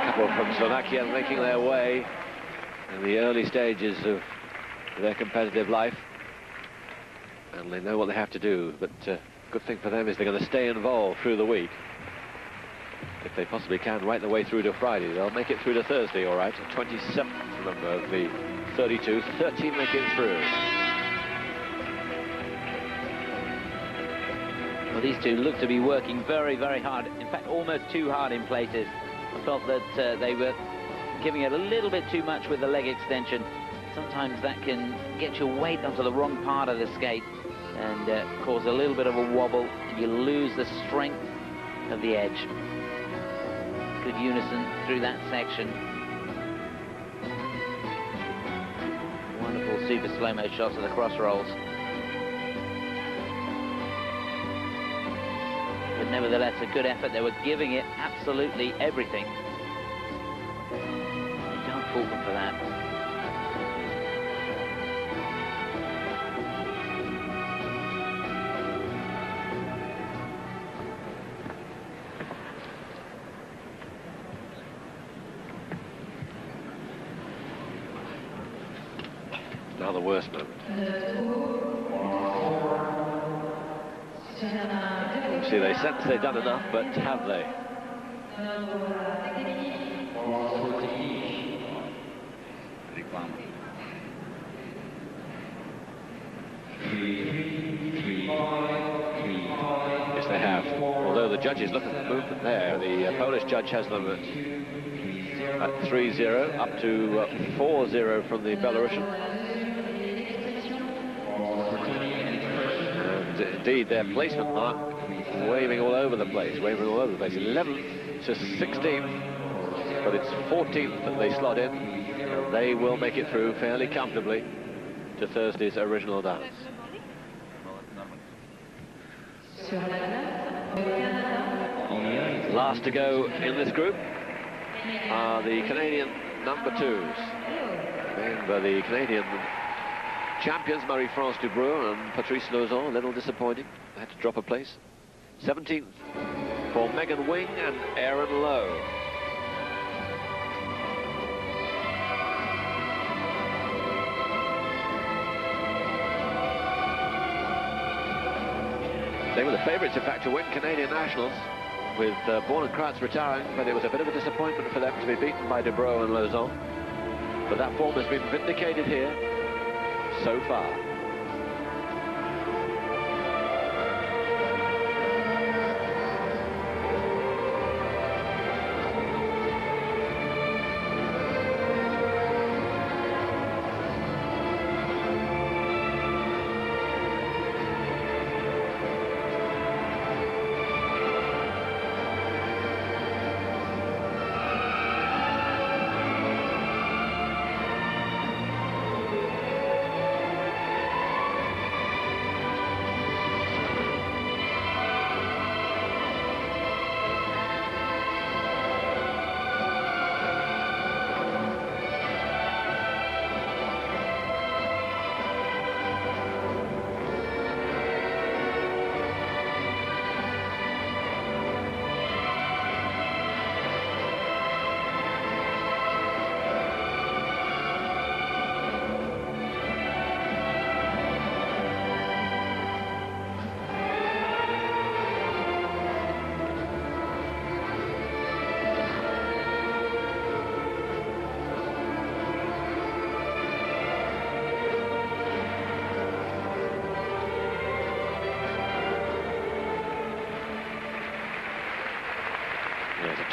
Couple from Slovakia making their way in the early stages of their competitive life, and they know what they have to do, but good thing for them is they're going to stay involved through the week if they possibly can, right the way through to Friday. They'll make it through to Thursday, all right. 27th, remember, of the 32, 13 make it through. Well, these two look to be working very, very hard. In fact, almost too hard in places. I felt that they were giving it a little bit too much with the leg extension. Sometimes that can get your weight onto the wrong part of the skate and cause a little bit of a wobble. You lose the strength of the edge. Good unison through that section. Wonderful super slow-mo shots of the cross rolls. But nevertheless, a good effort. They were giving it absolutely everything. You can't fault them for that. Now the worst moment. See, they sense they've done enough, but have they? Yes, they have. Although the judges look at the movement there, the Polish judge has them at 3-0, up to 4-0 from the Belarusian. And indeed, their placement mark waving all over the place, 11th to 16th for 14th they slot in, and they will make it through fairly comfortably to Thursday's original dance. Last to go in this group are the Canadian number 2s. Remember, the Canadian champions, Marie-France Dubreuil and Patrice Lauzon, a little disappointing. They had to drop a place. 17th for Megan Wing and Aaron Lowe. They were the favourites, in fact, to win Canadian Nationals, with Born and Kratz retiring, but it was a bit of a disappointment for them to be beaten by Dubreuil and Lauzon. But that form has been vindicated here so far.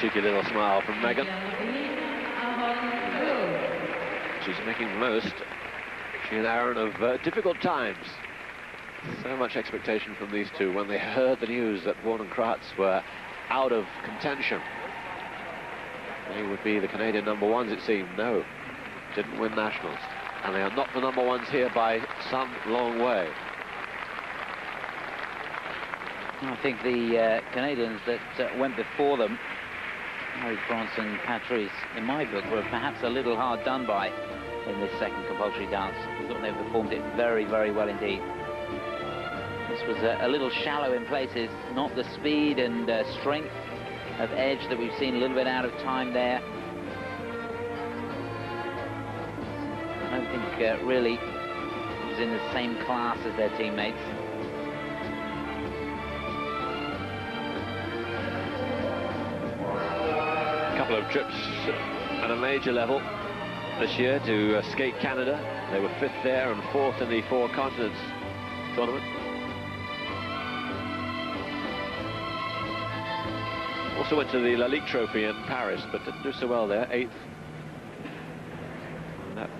Cheeky little smile from Megan. She's making the most, she and Aaron, of difficult times. So much expectation from these two when they heard the news that Born and Kratz were out of contention. They would be the Canadian number 1s, it seemed. No, didn't win nationals. And they are not the number 1s here by some long way. I think the Canadians that went before them, Marie-France and Patrice, in my book, were perhaps a little hard done by in this second compulsory dance. I thought they performed it very, very well indeed. This was a little shallow in places, not the speed and strength of edge that we've seen, a little bit out of time there. I don't think really it was in the same class as their teammates. Couple of trips at a major level this year to skate Canada. They were 5th there and 4th in the Four Continents tournament. Also went to the La Ligue Trophy in Paris, but didn't do so well there, 8th. And that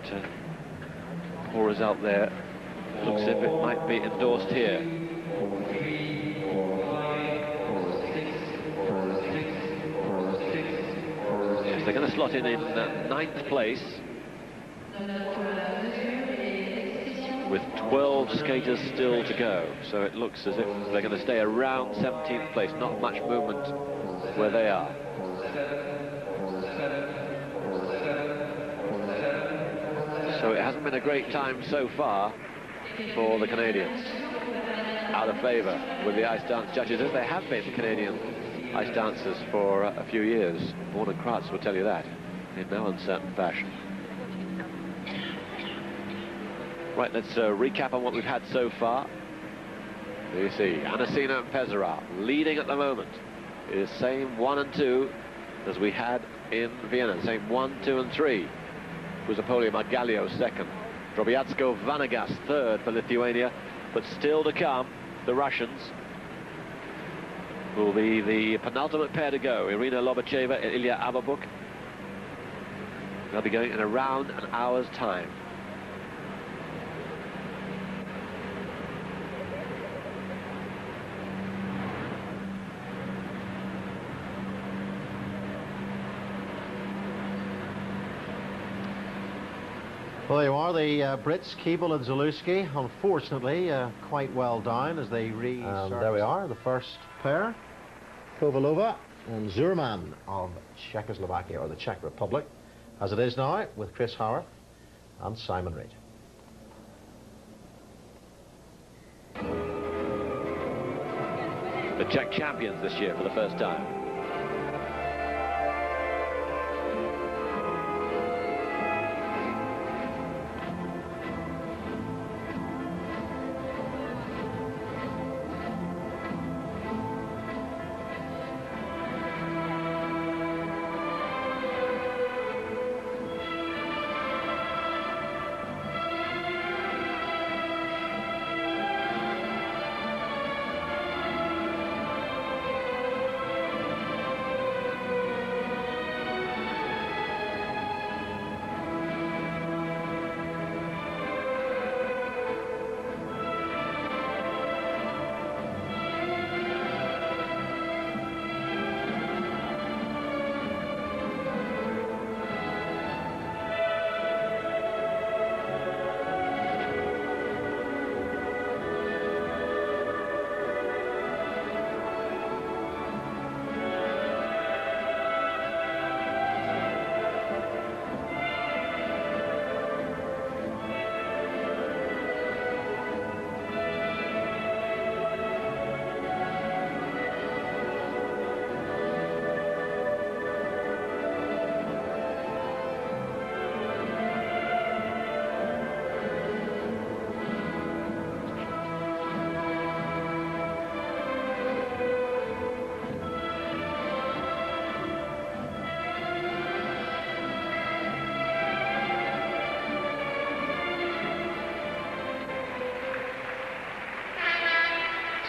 poor result there looks as if it might be endorsed here. They're going to slot in 9th place with 12 skaters still to go. So it looks as if they're going to stay around 17th place. Not much movement where they are. So it hasn't been a great time so far for the Canadians. Out of favour with the ice dance judges, as they have been Canadian ice dancers for a few years. Born and Kratz will tell you that in no uncertain fashion. Right, let's recap on what we've had so far. You see, Anasina and Pesara leading at the moment. It is same 1 and 2 as we had in Vienna. Same 1, 2 and 3. FUSAR-POLI Margalio 2nd. DROBIAZKO, VANAGAS 3rd for Lithuania. But still to come, the Russians will be the penultimate pair to go. Irina Lobacheva and Ilya Ababuk. They'll be going in around an hour's time. Well, there you are, the Brits, KEEBLE and ZALEWSKI, unfortunately, quite well down as they And there we are, the first pair, Povilas and Zurman of Czechoslovakia, or the Czech Republic, as it is now, with Chris Howarth and Simon Reid. The Czech champions this year for the first time.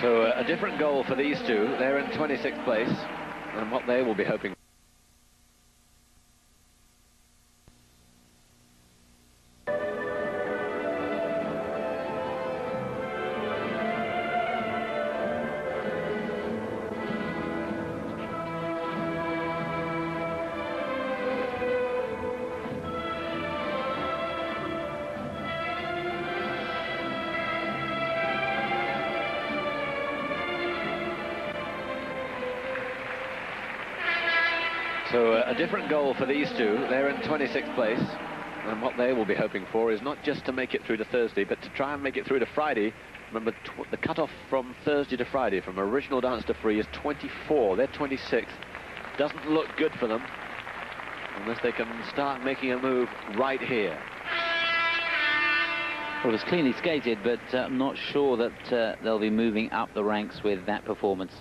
So a different goal for these two. They're in 26th place, and what they will be hoping. So a different goal for these two. They're in 26th place, and what they will be hoping for is not just to make it through to Thursday, but to try and make it through to Friday. Remember, the cut-off from Thursday to Friday, from original dance to free, is 24. They're 26th. Doesn't look good for them unless they can start making a move right here. Well, it was cleanly skated, but I'm not sure that they'll be moving up the ranks with that performance.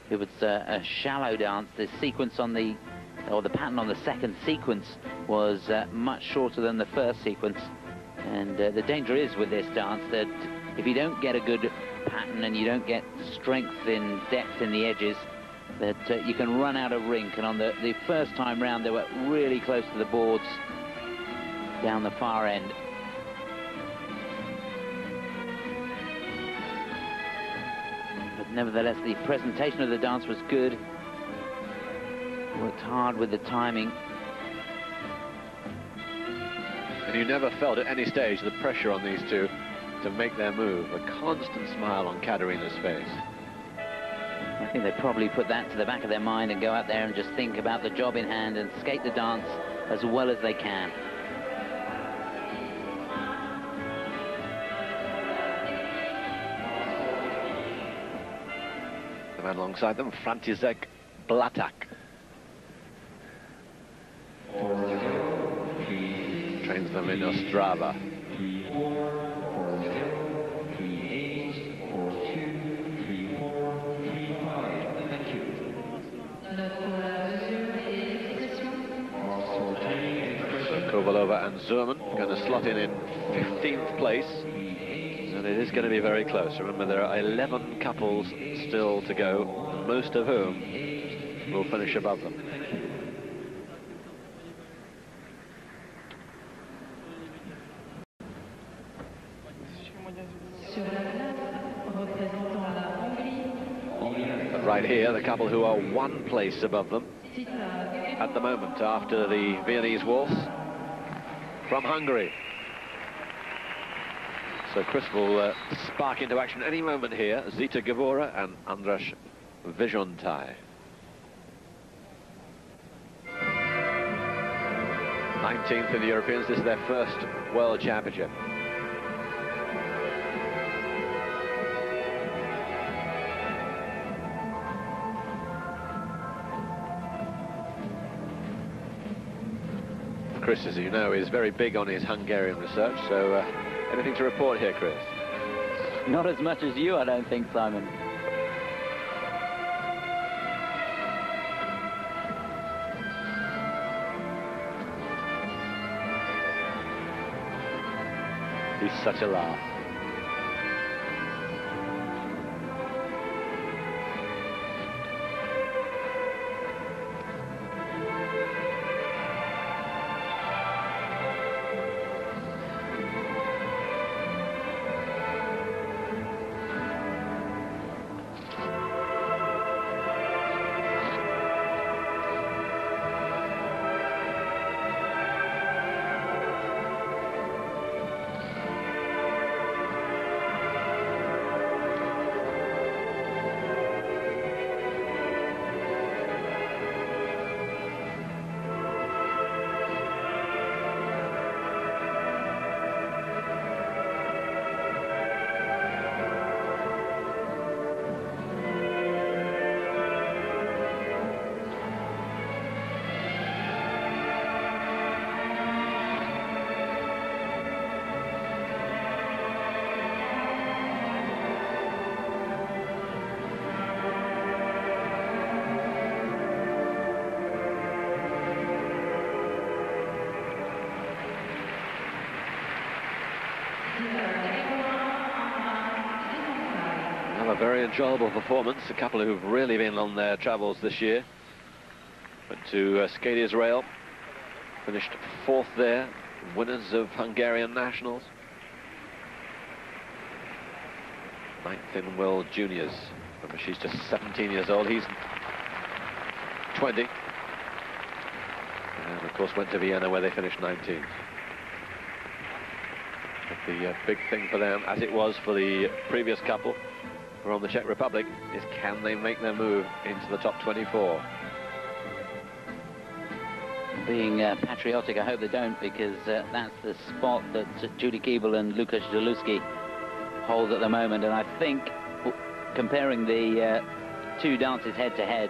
It was a shallow dance. The sequence on the pattern on the second sequence was much shorter than the first sequence, and the danger is with this dance that if you don't get a good pattern and you don't get strength in depth in the edges, that you can run out of rink. And on the first time round, they were really close to the boards down the far end. But nevertheless, the presentation of the dance was good. Worked hard with the timing. And you never felt at any stage the pressure on these two to make their move. A constant smile on Katerina's face. I think they probably put that to the back of their mind and go out there and just think about the job in hand and skate the dance as well as they can. The man alongside them, František Blatak. Trains them in Ostrava. Kovalova and Zurman going to slot in 15th place, and it is going to be very close. Remember, there are 11 couples still to go, most of whom will finish above them. But right here, the couple who are one place above them at the moment after the Viennese waltz, from Hungary, So Chris will spark into action any moment here. Zita Gabora and Andras Vijontai. 19th in the Europeans. This is their first World Championship. Chris, as you know, is very big on his Hungarian research, so anything to report here, Chris? Not as much as you, I don't think, Simon. He's such a laugh. Very enjoyable performance. A couple who've really been on their travels this year. Went to skate Israel, finished 4th there, winners of Hungarian nationals. 9th in World Juniors. Remember, she's just 17 years old. He's 20. And of course went to Vienna where they finished 19th. But the big thing for them, as it was for the previous couple from the Czech Republic, is can they make their move into the top 24? Being patriotic, I hope they don't, because that's the spot that Julie Keeble and Lukasz ZALEWSKI hold at the moment. And I think, comparing the two dances head-to-head,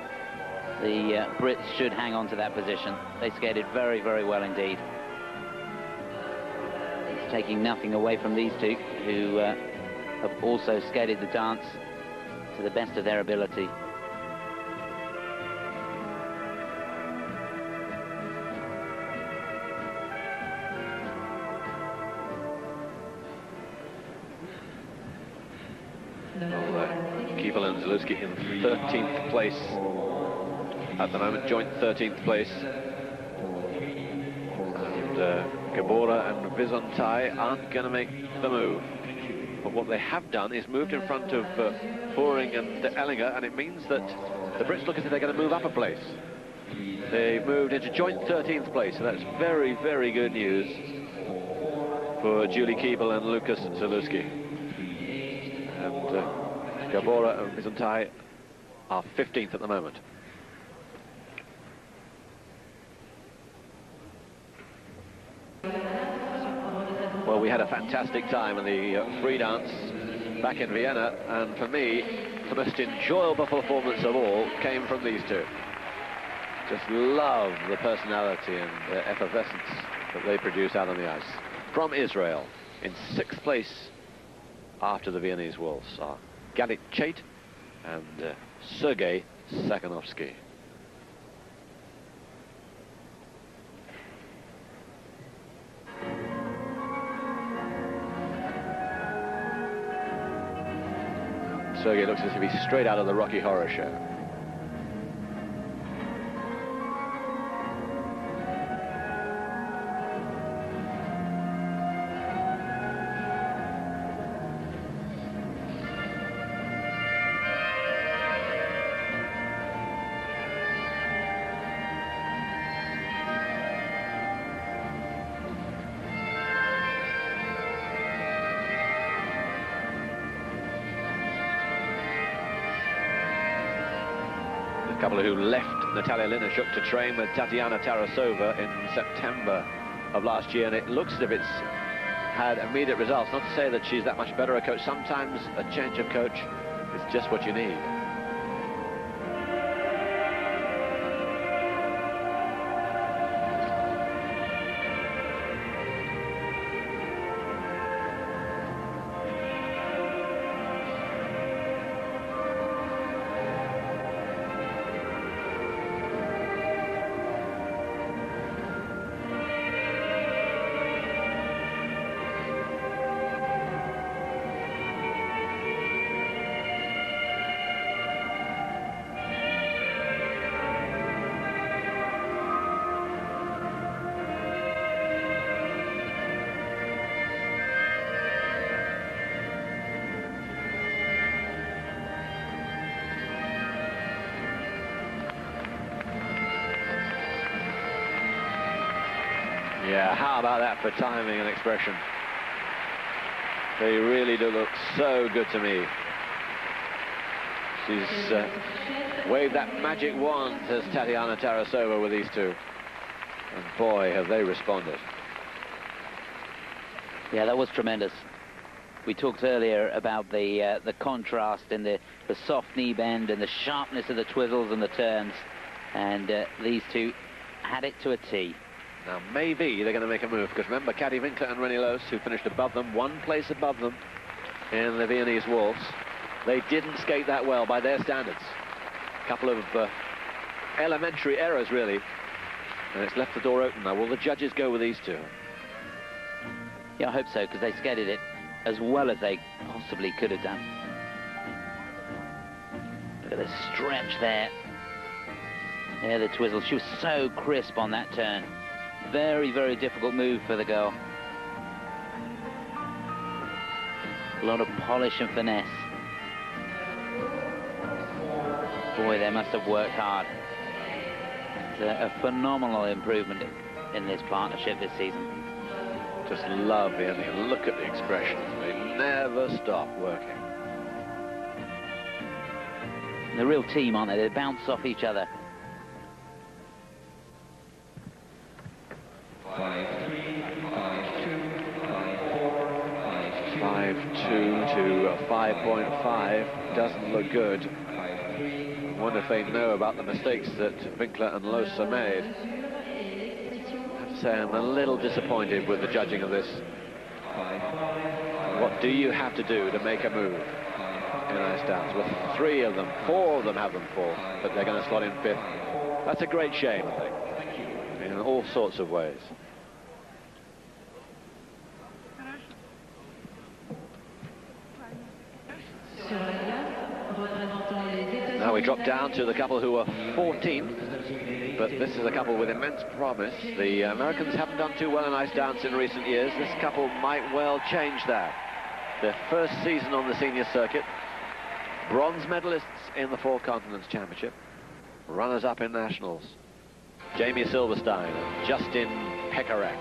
the Brits should hang on to that position. They skated very, very well indeed. It's taking nothing away from these two, who have also skated the dance to the best of their ability. Keeble and ZALEWSKI in 13th place at the moment, joint 13th place. And Gabora and Vijontai aren't going to make the move. But what they have done is moved in front of FÜHRING and ELLINGER, and it means that the Brits look as if they're going to move up a place. They moved into joint 13th place, so that's very, very good news for Julie Keeble and Lukasz ZALEWSKI. And Gabora and Vijontai are 15th at the moment. Well, we had a fantastic time in the free dance back in Vienna, and for me, the most enjoyable performance of all came from these two. Just love the personality and effervescence that they produce out on the ice. From Israel, in 6th place after the Viennese waltz are GALITCH and Sergei Sakhanovsky. Sergei looks as if he's straight out of the Rocky Horror Show. A couple who left Natalia Linashuk to train with Tatiana Tarasova in September of last year, and it looks as if it's had immediate results. Not to say that she's that much better a coach. Sometimes a change of coach is just what you need. Yeah, how about that for timing and expression? They really do look so good to me. She's waved that magic wand, says Tatiana Tarasova, with these two. And boy, have they responded. Yeah, that was tremendous. We talked earlier about the contrast in the soft knee bend and the sharpness of the twizzles and the turns. And these two had it to a T. Now, maybe they're going to make a move, because remember, Kati Winkler and René Loos, who finished above them, one place above them in the Viennese waltz, they didn't skate that well by their standards. A couple of elementary errors, really, and it's left the door open now. Will the judges go with these two? Yeah, I hope so, because they skated it as well as they possibly could have done. Look at the stretch there. Yeah, the twizzle. She was so crisp on that turn. Very, very difficult move for the girl. A lot of polish and finesse. Boy, they must have worked hard. It's a phenomenal improvement in this partnership this season. Just love the ending. Look at the expression. They never stop working. The real team, aren't they? They bounce off each other. 5.2 to 5.5 doesn't look good. I wonder if they know about the mistakes that Winkler and Loos have made. I have to say I'm a little disappointed with the judging of this. What do you have to do to make a move in ice dance? Well, 3 of them, 4 of them have them fall, but they're going to slot in 5th. That's a great shame, I think, in all sorts of ways. Now we drop down to the couple who are 14th, but this is a couple with immense promise. The Americans haven't done too well in ice dance in recent years. This couple might well change that. Their first season on the senior circuit, bronze medalists in the Four Continents Championship, runners-up in nationals. Jamie Silverstein and Justin Pekarek.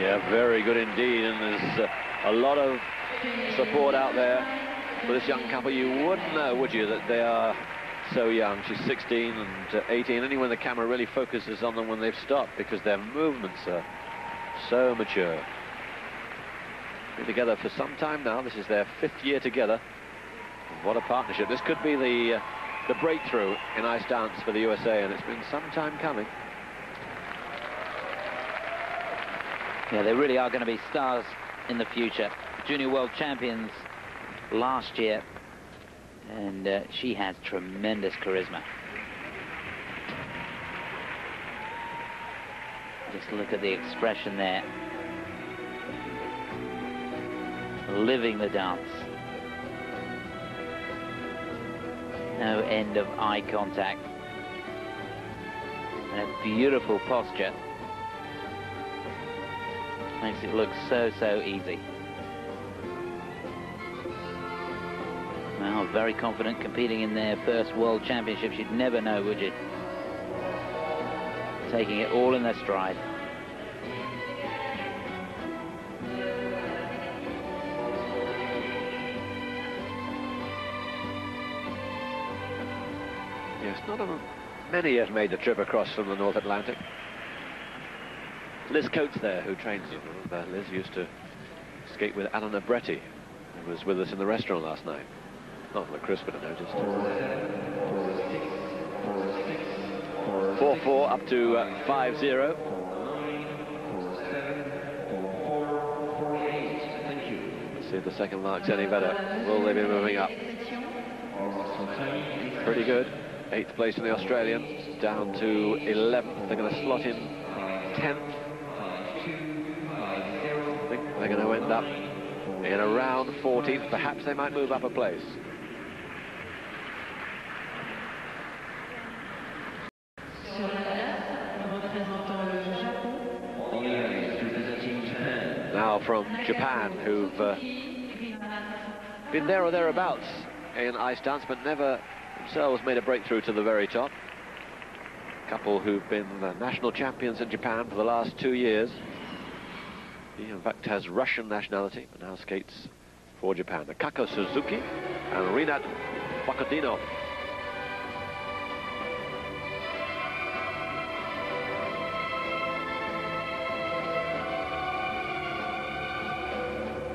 Yeah, very good indeed, and there's a lot of support out there for this young couple. You wouldn't know, would you, that they are so young. She's 16 and 18, only when the camera really focuses on them when they've stopped, because their movements are so mature. Been together for some time now. This is their 5th year together. What a partnership. This could be the breakthrough in ice dance for the USA, and it's been some time coming. Yeah, they really are going to be stars in the future. Junior world champions last year, and she has tremendous charisma. Just look at the expression there. Living the dance. No end of eye contact. And a beautiful posture. Makes it look so easy. Well, very confident, competing in their first World Championships. You'd never know, would you? Taking it all in their stride. Yes, not many have made the trip across from the North Atlantic. Liz Coates there, who trains them. Liz used to skate with Alan Abretti, who was with us in the restaurant last night. Not that Chris would have noticed. 4-4 up to 5-0. Let's see if the second mark's any better. Will they be moving up? Pretty good. 8th place in the Australian, down to 11th. They're going to slot in 10th. I think they're going to end up in around 14th. Perhaps they might move up a place. Now from Japan, who've been there or thereabouts in ice dance, but never themselves made a breakthrough to the very top. A couple who've been the national champions in Japan for the last 2 years. He, in fact, has Russian nationality, but now skates for Japan. Akako Suzuki and Rinat Bakudinov.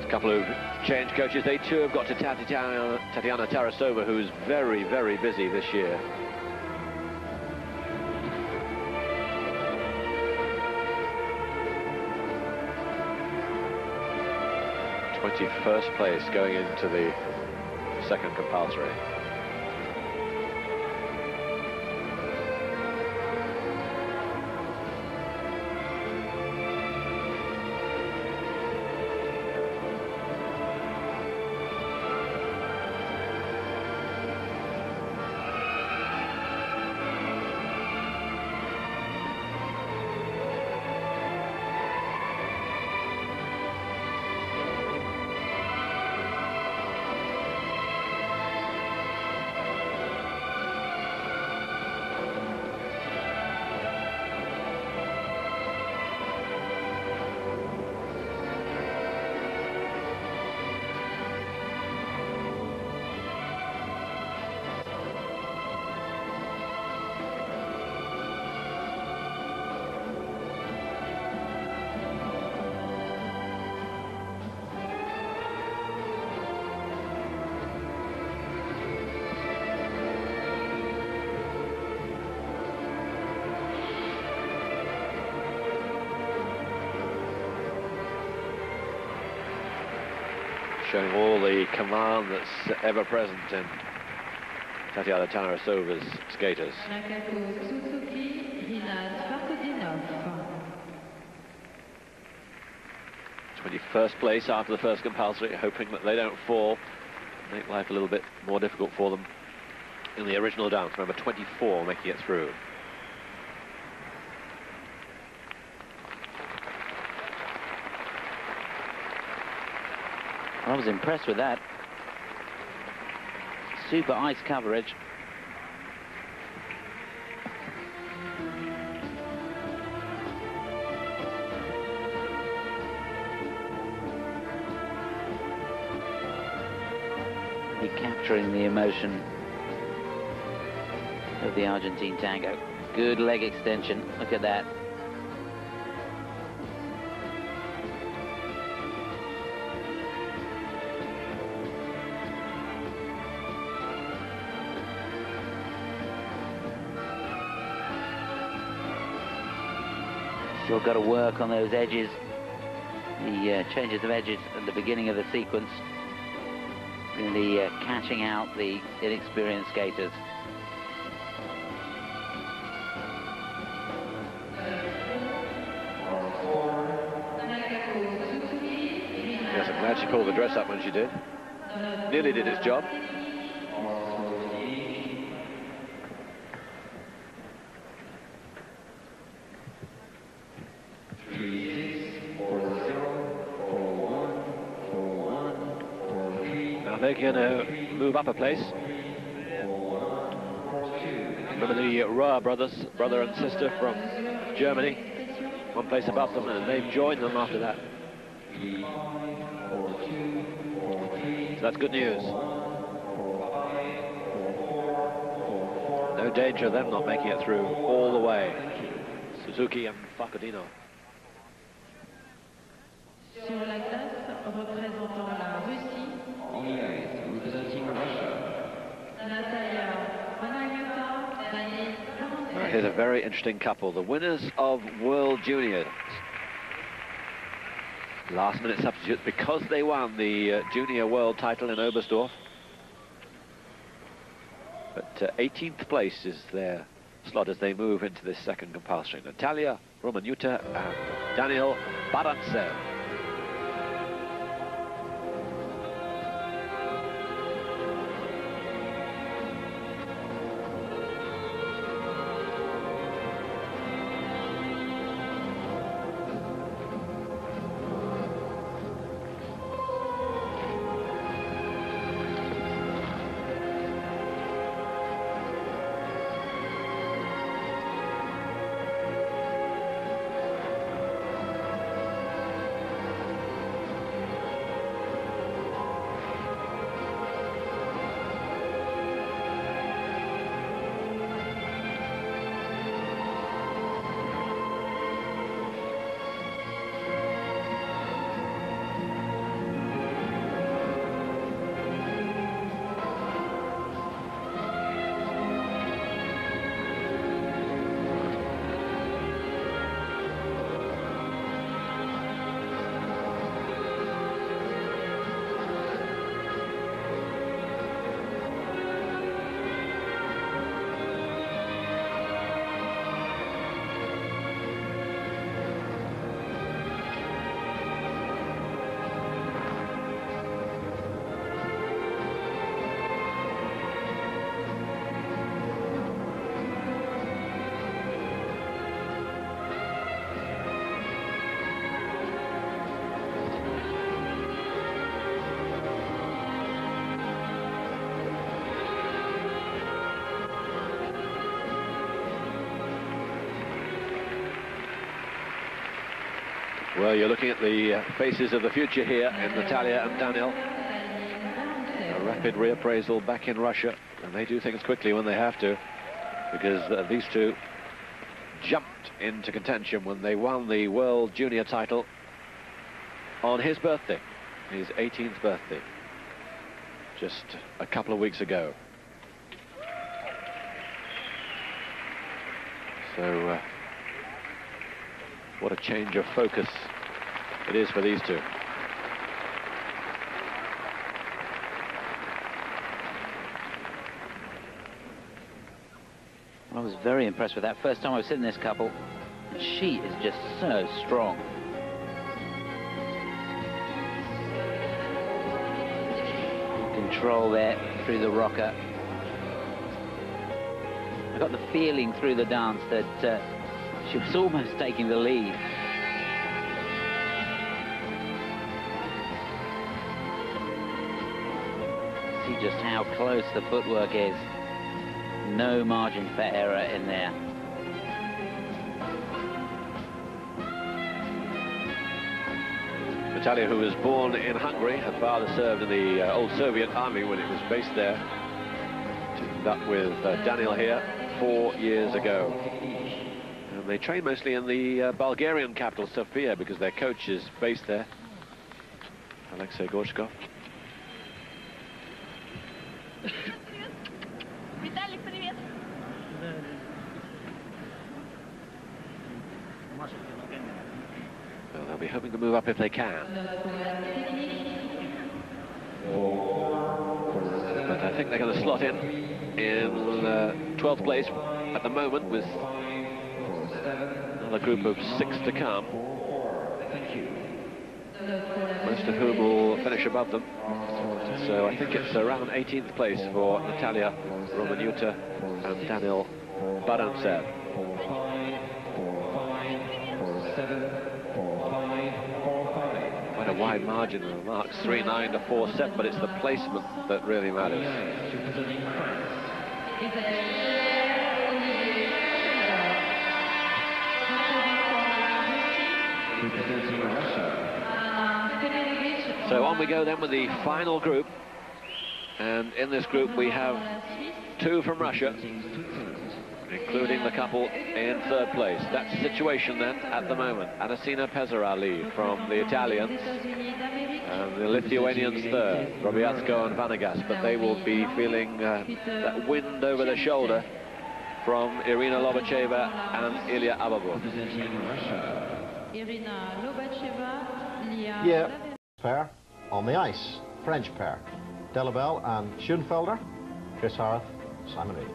A couple of change coaches. They too have got to Tatiana Tarasova, who's very busy this year. '21st place going into the second compulsory. Showing all the command that's ever present in Tatiana Tarasova's skaters. 21st place after the first compulsory, hoping that they don't fall, make life a little bit more difficult for them in the original dance. Remember, 24 making it through. I was impressed with that. Super ice coverage. really capturing the emotion of the Argentine Tango. Good leg extension, look at that. Still got to work on those edges, the changes of edges at the beginning of the sequence, really catching out the inexperienced skaters. Yes, I'm glad she pulled the dress up when she did. Nearly did its job. They're going to move up a place. Remember the RAUER brothers, brother and sister from Germany, one place above them, and they've joined them after that. So that's good news. No danger of them not making it through all the way. Suzuki and Facodino. Sur la glace, représentant la Russie, representing Russia, here's a very interesting couple, the winners of World Juniors. Last minute substitute because they won the Junior World title in Oberstdorf. But 18th place is their slot as they move into this second compulsory. Natalia Romanuta and Daniel Barantsev. Well, you're looking at the faces of the future here in Natalia and Daniel. A rapid reappraisal back in Russia, and they do things quickly when they have to, because these two jumped into contention when they won the World Junior title on his birthday, his 18th birthday, just a couple of weeks ago. So, what a change of focus it is for these two. I was very impressed with that. First time I've seen this couple. She is just so strong. Control there through the rocker. I got the feeling through the dance that she was almost taking the lead. See just how close the footwork is. No margin for error in there. Natalia, who was born in Hungary, her father served in the old Soviet army when it was based there. Teamed up with Daniel here 4 years ago. And they train mostly in the Bulgarian capital, Sofia, because their coach is based there, Alexei Gorshkov. Well, they'll be hoping to move up if they can. But I think they're going to slot in 12th place at the moment, with another group of 6 to come, most of whom will finish above them. So I think it's around 18th place for Natalia Romanuta and Daniel Barantsev. Quite a wide margin of the marks, 3-9 to 4-7, but it's the placement that really matters. So on we go then with the final group, and in this group we have 2 from Russia, including the couple in 3rd place. That's the situation then at the moment. Anasina Pesarali from the Italians, and the Lithuanians 3rd, DROBIAZKO and VANAGAS, but they will be feeling that wind over their shoulder from Irina Lobacheva and Ilya Ababov. Yeah, pair on the ice, French pair, Delabelle and Schoenfelder, Chris Harrith, Simon Reed.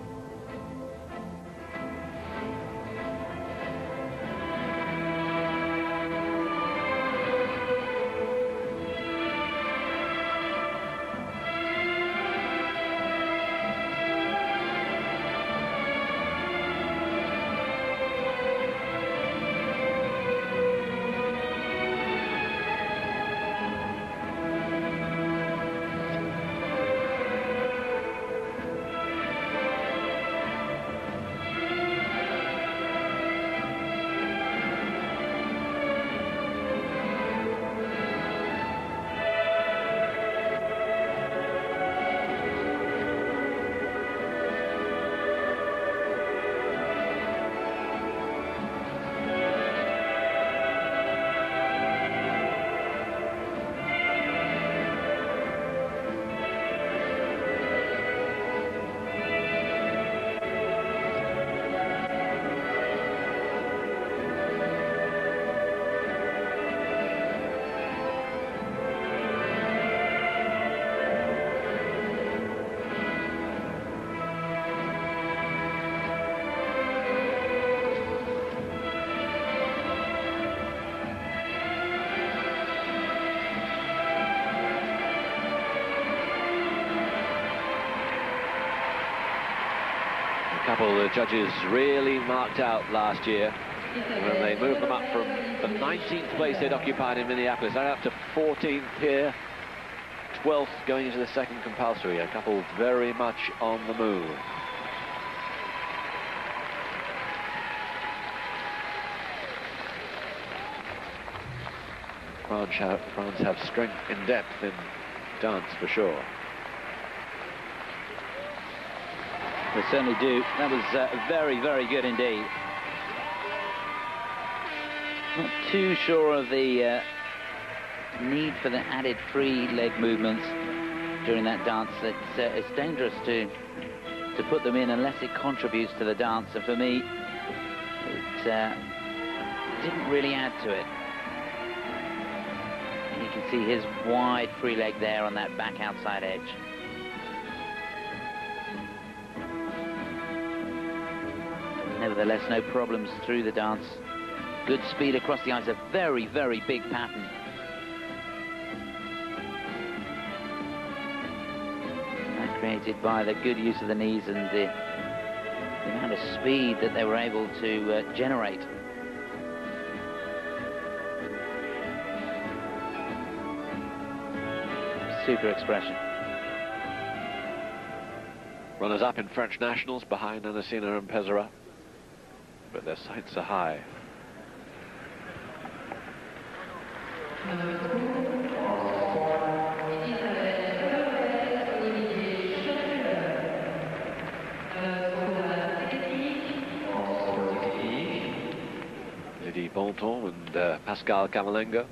Couple of the judges really marked out last year when they moved them up from the 19th place they'd occupied in Minneapolis. They're up to 14th here, 12th going into the 2nd compulsory. A couple very much on the move. France have strength in depth in dance for sure. They certainly do. That was very, very good indeed. Not too sure of the need for the added free leg movements during that dance. It's dangerous to put them in unless it contributes to the dance. And for me, it didn't really add to it. And you can see his wide free leg there on that back outside edge. Nevertheless, no problems through the dance. Good speed across the ice, a very, very big pattern. That created by the good use of the knees and the amount of speed that they were able to generate. Super expression. Runners up in French nationals behind Anasina and Pesara, but their sights are high. Pascal Cavalengo.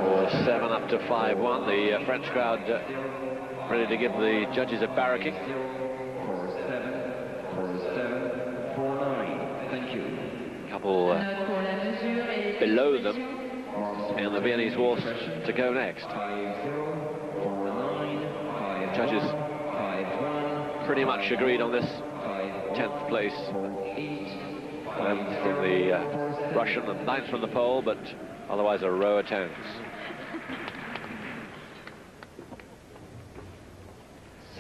Or 7 up to 5-1. The French crowd ready to give the judges a barracking. 4-7, 4-9. Thank you. Couple below them in the Viennese waltz to go next. 5-0, 4-9, Judges 5-1, pretty much agreed on this 10th place. 11th from the Russian and 9th from the Pole, but otherwise a row of tens.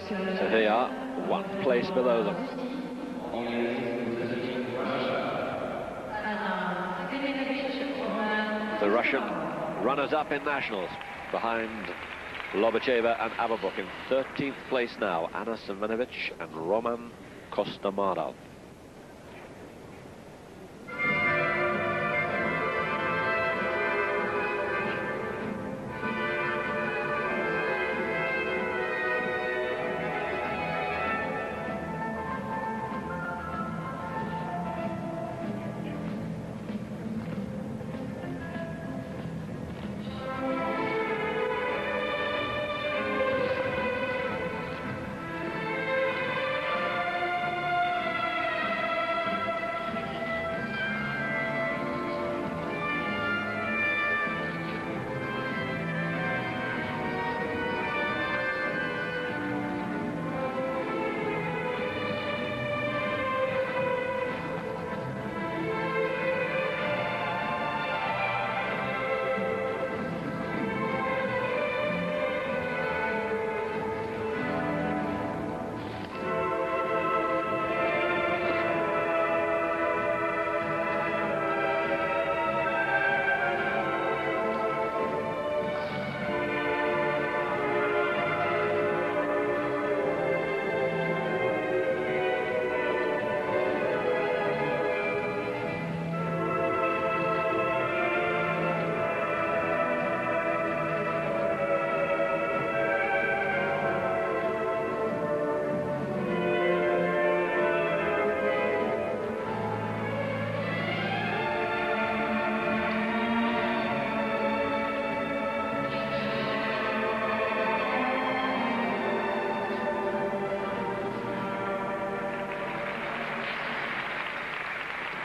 So here they are, 1 place below them. The Russian runners-up in nationals, behind Lobacheva and Aberbuk in 13th place now, Anna Semenovic and Roman Kostomarov.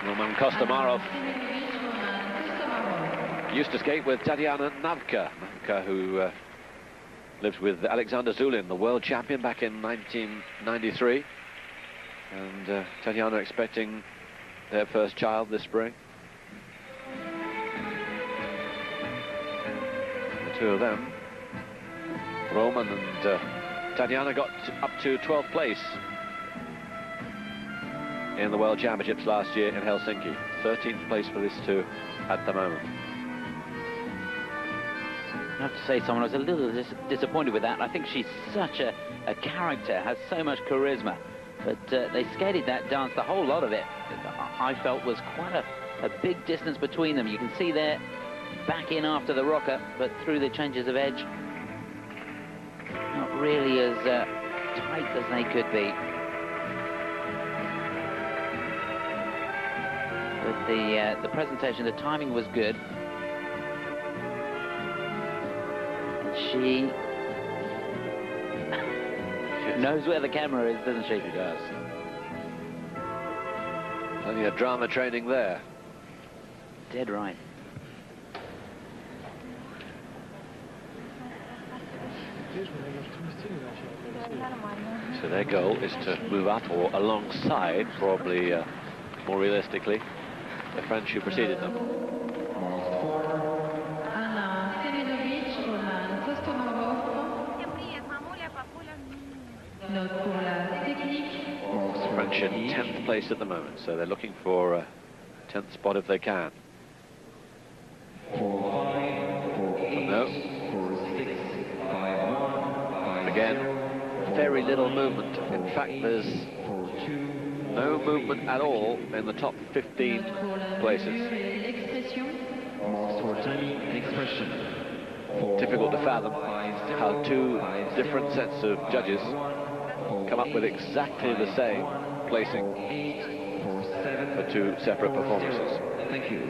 Roman Kostomarov used to skate with Tatiana Navka, who lived with Alexander Zulin, the world champion, back in 1993. And Tatiana expecting their first child this spring. The two of them, Roman and Tatiana, got up to 12th place in the World Championships last year in Helsinki. 13th place for these two at the moment. I have to say, someone was a little disappointed with that. I think she's such a character, has so much charisma. But they skated that dance, the whole lot of it, I felt was quite a big distance between them. You can see there, back in after the rocker, but through the changes of edge, not really as tight as they could be. But the presentation, the timing was good. And she knows where the camera is, doesn't she? She does. Plenty of drama training there. Dead right. So their goal is to move up or alongside, probably more realistically, the French who preceded them. French in 10th place at the moment, so they're looking for a 10th spot if they can. No. Again, very little movement. In fact, there's no movement at all in the top 15 places. Difficult to fathom how two different sets of judges come up with exactly the same placing for two separate performances. Thank you.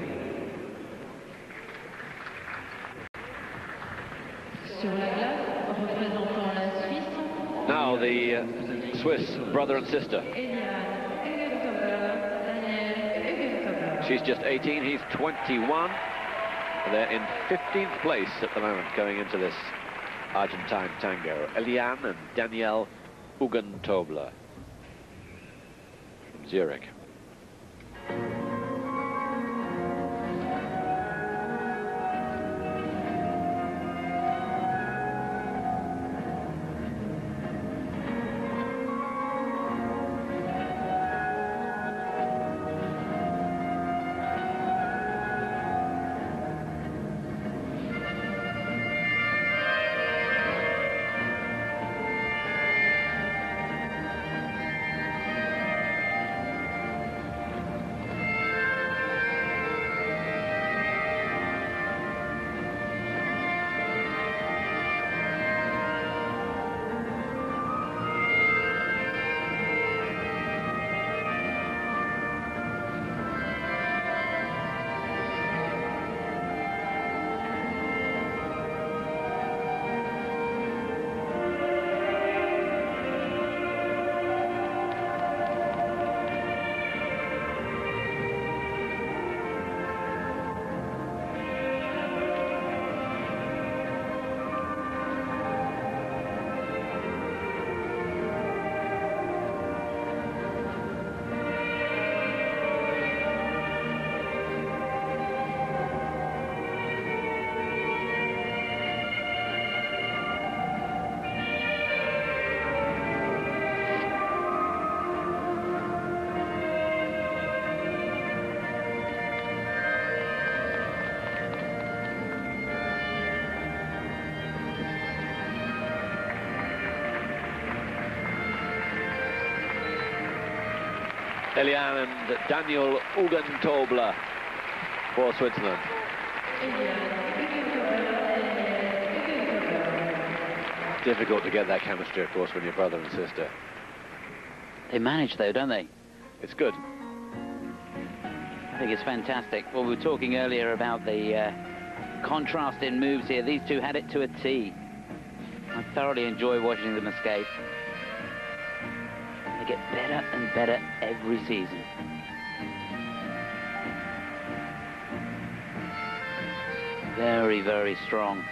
Sur la glace, représentant la Suisse. Now the Swiss brother and sister. She's just 18, he's 21. They're in 15th place at the moment going into this Argentine Tango. Eliane and Daniel Ugentobler from Zurich. Eliane and Daniel Ugentobler for Switzerland. Difficult to get that chemistry, of course, when you're brother and sister. They manage, though, don't they? It's good. I think it's fantastic. Well, we were talking earlier about the contrast in moves here. These two had it to a T. I thoroughly enjoy watching them escape. They get better and better every season. Very, very strong.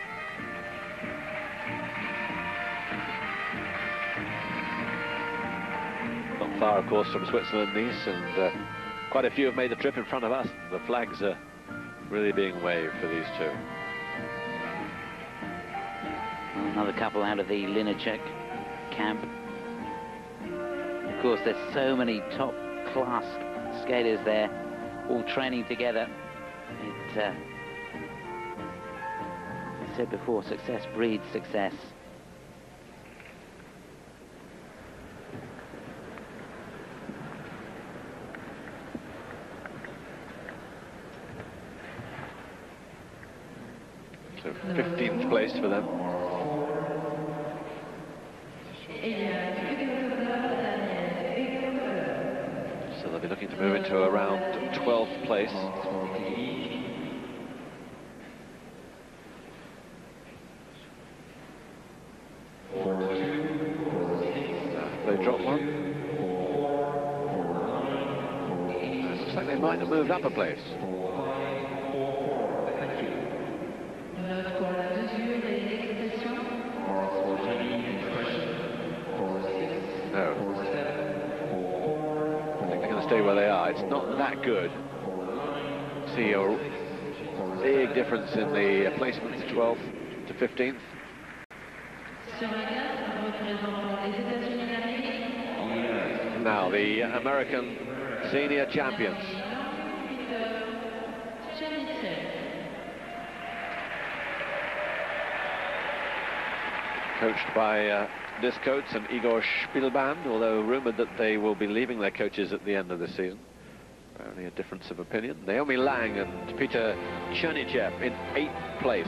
Not far, of course, from Switzerland, Nice, and quite a few have made the trip in front of us. The flags are really being waved for these two. Another couple out of the Linacek camp. Of course, there's so many top-class skaters there, all training together. As I said before, success breeds success. So 15th place for them. So they'll be looking to move into around 12th place. They dropped one. It looks like they might have moved up a place. Stay where they are. It's not that good. See a big difference in the placement to 12th to 15th. Now the American senior champions. Coached by this coach and Igor Spielband, although rumoured that they will be leaving their coaches at the end of the season. Apparently a difference of opinion. Naomi Lang and Peter Chernichev in 8th place.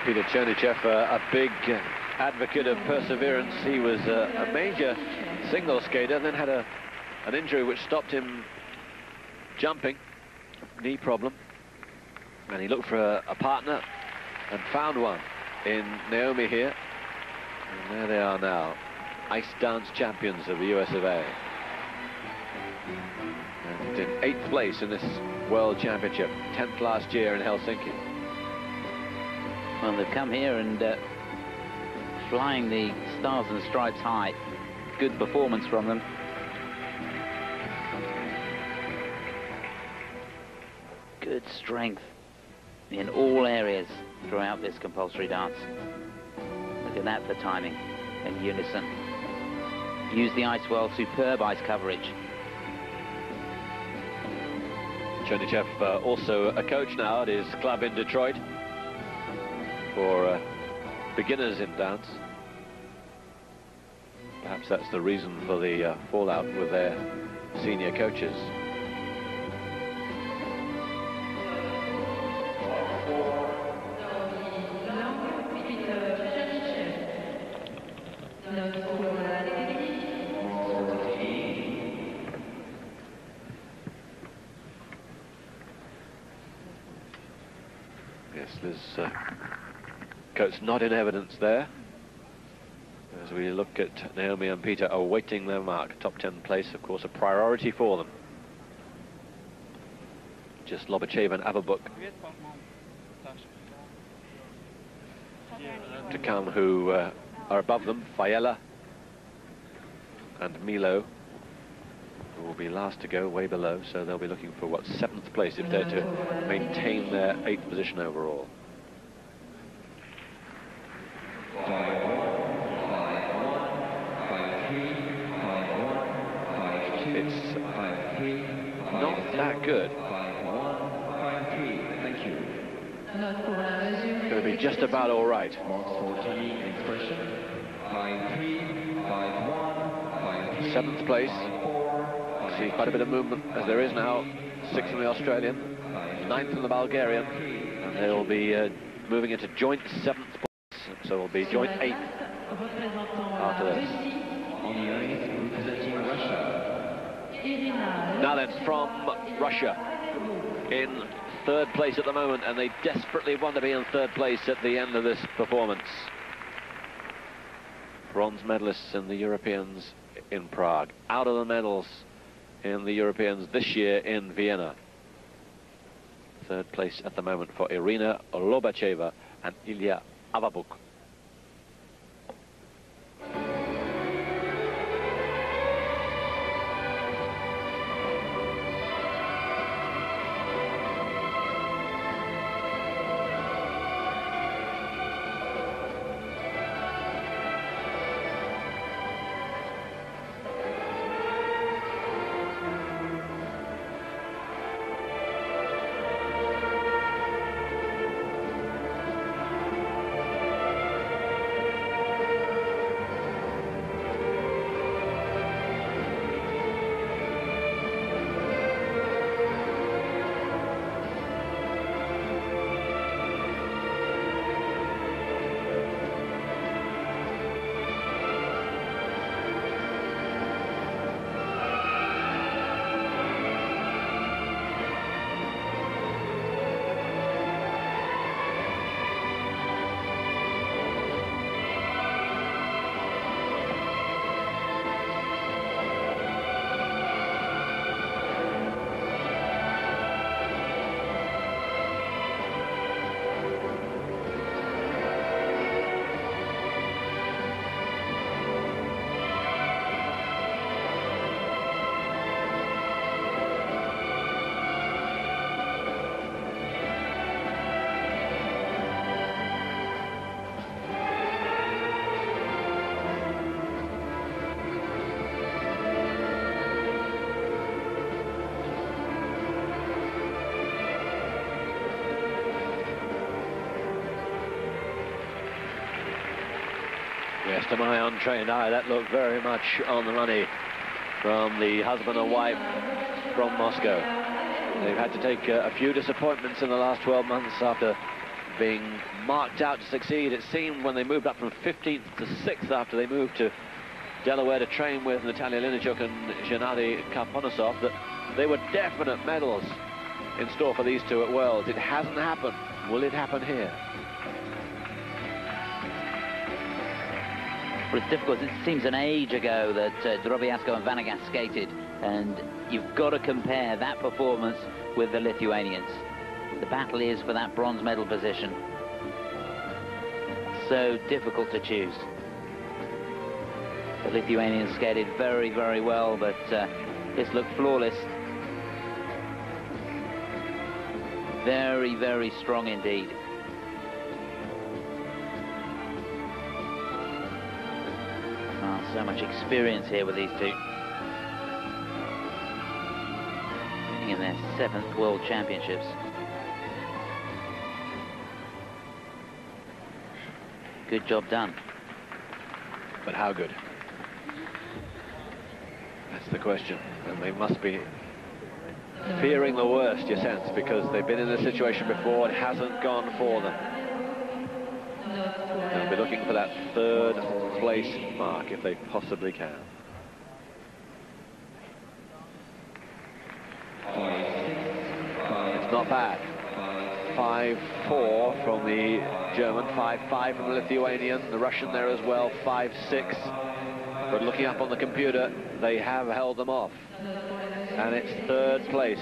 Peter Chernychev, a big advocate of perseverance. He was a major single skater, then had an injury which stopped him jumping, knee problem, and he looked for a partner and found one in Naomi here. And there they are now, ice dance champions of the US of A. And in 8th place in this World Championship, 10th last year in Helsinki. Well, they've come here and flying the Stars and Stripes high. Good performance from them. Good strength in all areas throughout this compulsory dance. Look at that for timing in unison. Use the ice well, superb ice coverage. Chernychev also a coach now at his club in Detroit for beginners in dance. Perhaps that's the reason for the fallout with their senior coaches. Yes, there's coach not in evidence there, as we look at Naomi and Peter awaiting their mark. Top 10 place, of course, a priority for them. Just Lobacheva and Aberbuk to come, who are above them. Faella and Milo, who will be last to go, way below, so they'll be looking for, what, 7th place if they're to maintain their 8th position overall. 5-1, 5-1, 5-3, 5-1, 5-2, It's 5-3, not that good. 5-1, 5-3. Thank you. It's going to be just about all right. Mark 14, expression. 5-3, 5-1, 5-3. 7th place. 5-4. See quite a bit of movement as there is now. 6th in the Australian, 9th in the Bulgarian, and they will be moving into joint 7th place. So we'll be joint 8th after this. On the ice, representing Russia. Now then, from Russia, in 3rd place at the moment, and they desperately want to be in 3rd place at the end of this performance. Bronze medalists in the Europeans in Prague. Out of the medals in the Europeans this year in Vienna. 3rd place at the moment for Irina Lobacheva and Ilya Aberbuk. Yes, to my untrained eye, that looked very much on the money from the husband and wife from Moscow. They've had to take a few disappointments in the last 12 months after being marked out to succeed. It seemed when they moved up from 15th to 6th after they moved to Delaware to train with Natalia Linichuk and Gennady Karponosov that they were definite medals in store for these two at Worlds. It hasn't happened. Will it happen here? Well, it's difficult. It seems an age ago that DROBIAZKO and VANAGAS skated, and you've got to compare that performance with the Lithuanians. The battle is for that bronze medal position. So difficult to choose. The Lithuanians skated very, very well, but this looked flawless. Very, very strong indeed. Oh, so much experience here with these two. In their 7th World Championships. Good job done. But how good? That's the question. And they must be fearing the worst, you sense, because they've been in this situation before. It hasn't gone for them. They'll be looking for that 3rd place mark if they possibly can. It's not bad. 5-4 from the German, 5-5 from the Lithuanian, the Russian there as well, 5-6. But looking up on the computer, they have held them off. And it's 3rd place.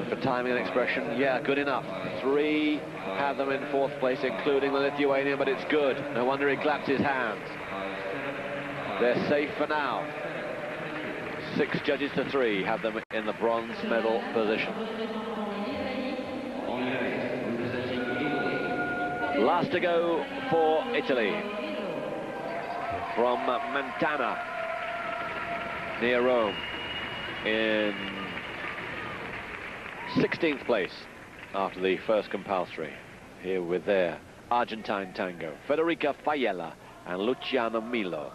For timing and expression, yeah, good enough. 3 have them in 4th place, including the Lithuanian, but it's good. No wonder he claps his hands. They're safe for now. 6 judges to 3 have them in the bronze medal position. Last to go for Italy. From Montana, near Rome, in 16th place after the first compulsory. Here with their Argentine Tango, Federica Faiella and Luciano Milo.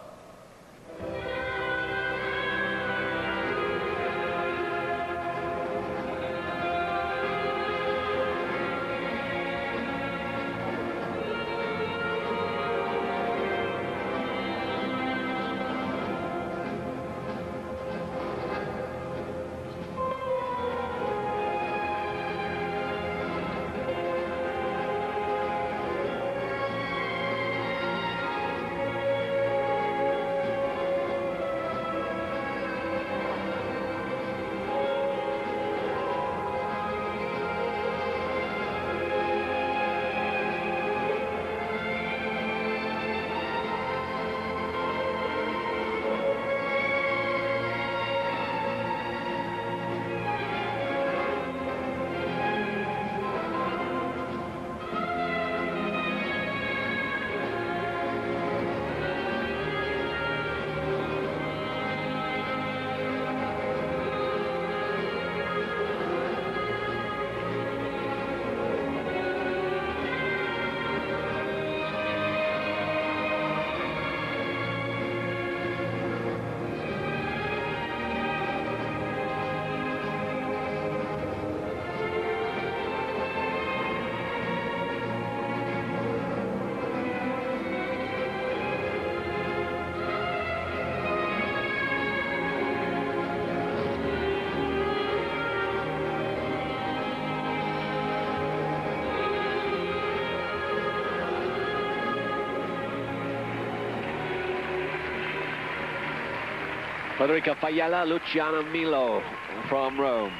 Federica Faiella, Luciano Milo from Rome.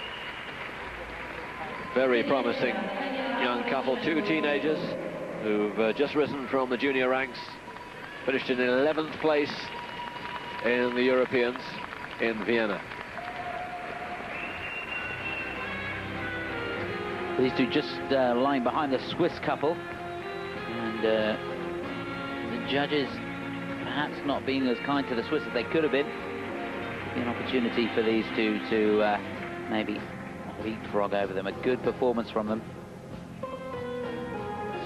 Very promising young couple, 2 teenagers who've just risen from the junior ranks, finished in 11th place in the Europeans in Vienna. These two just lying behind the Swiss couple, and the judges perhaps not being as kind to the Swiss as they could have been. An opportunity for these two to maybe leapfrog over them. A good performance from them.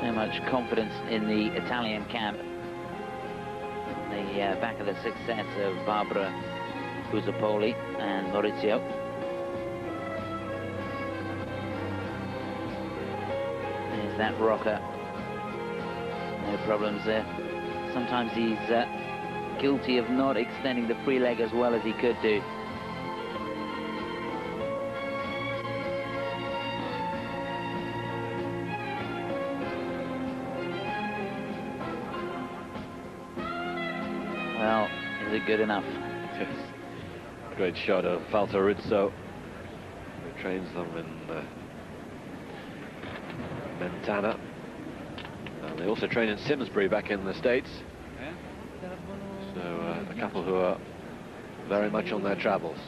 So much confidence in the Italian camp. The back of the success of Barbara FUSAR-POLI and Maurizio. that rocker. No problems there. Sometimes he's guilty of not extending the free leg as well as he could do. Well, is it good enough? Yes. Great shot of Valtorizzo, who trains them in Mentana. And they also train in Simsbury back in the States. So a couple who are very much on their travels.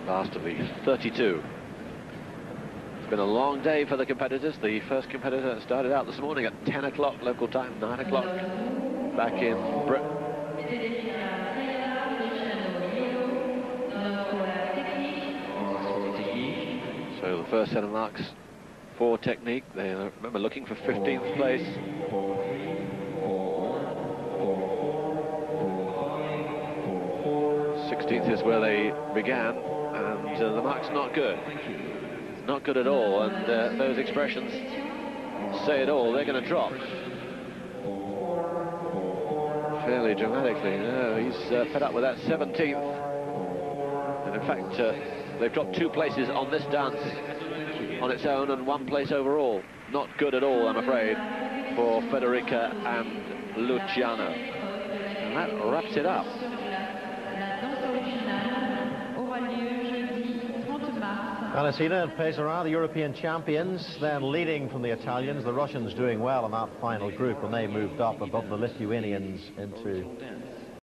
Last of the 32. It's been a long day for the competitors. The first competitor started out this morning at 10 o'clock local time, 9 o'clock back in Britain. So the first set of marks for technique. They remember looking for 15th place. 16th is where they began, and the mark's not good. Not good at all, and those expressions say it all. They're going to drop fairly dramatically. No, he's fed up with that 17th. And in fact, they've dropped 2 places on this dance on its own and 1 place overall. Not good at all, I'm afraid, for Federica and Luciano. And that wraps it up. Valentina and Pesaro, the European champions, then leading from the Italians. The Russians doing well in that final group, and they moved up above the Lithuanians into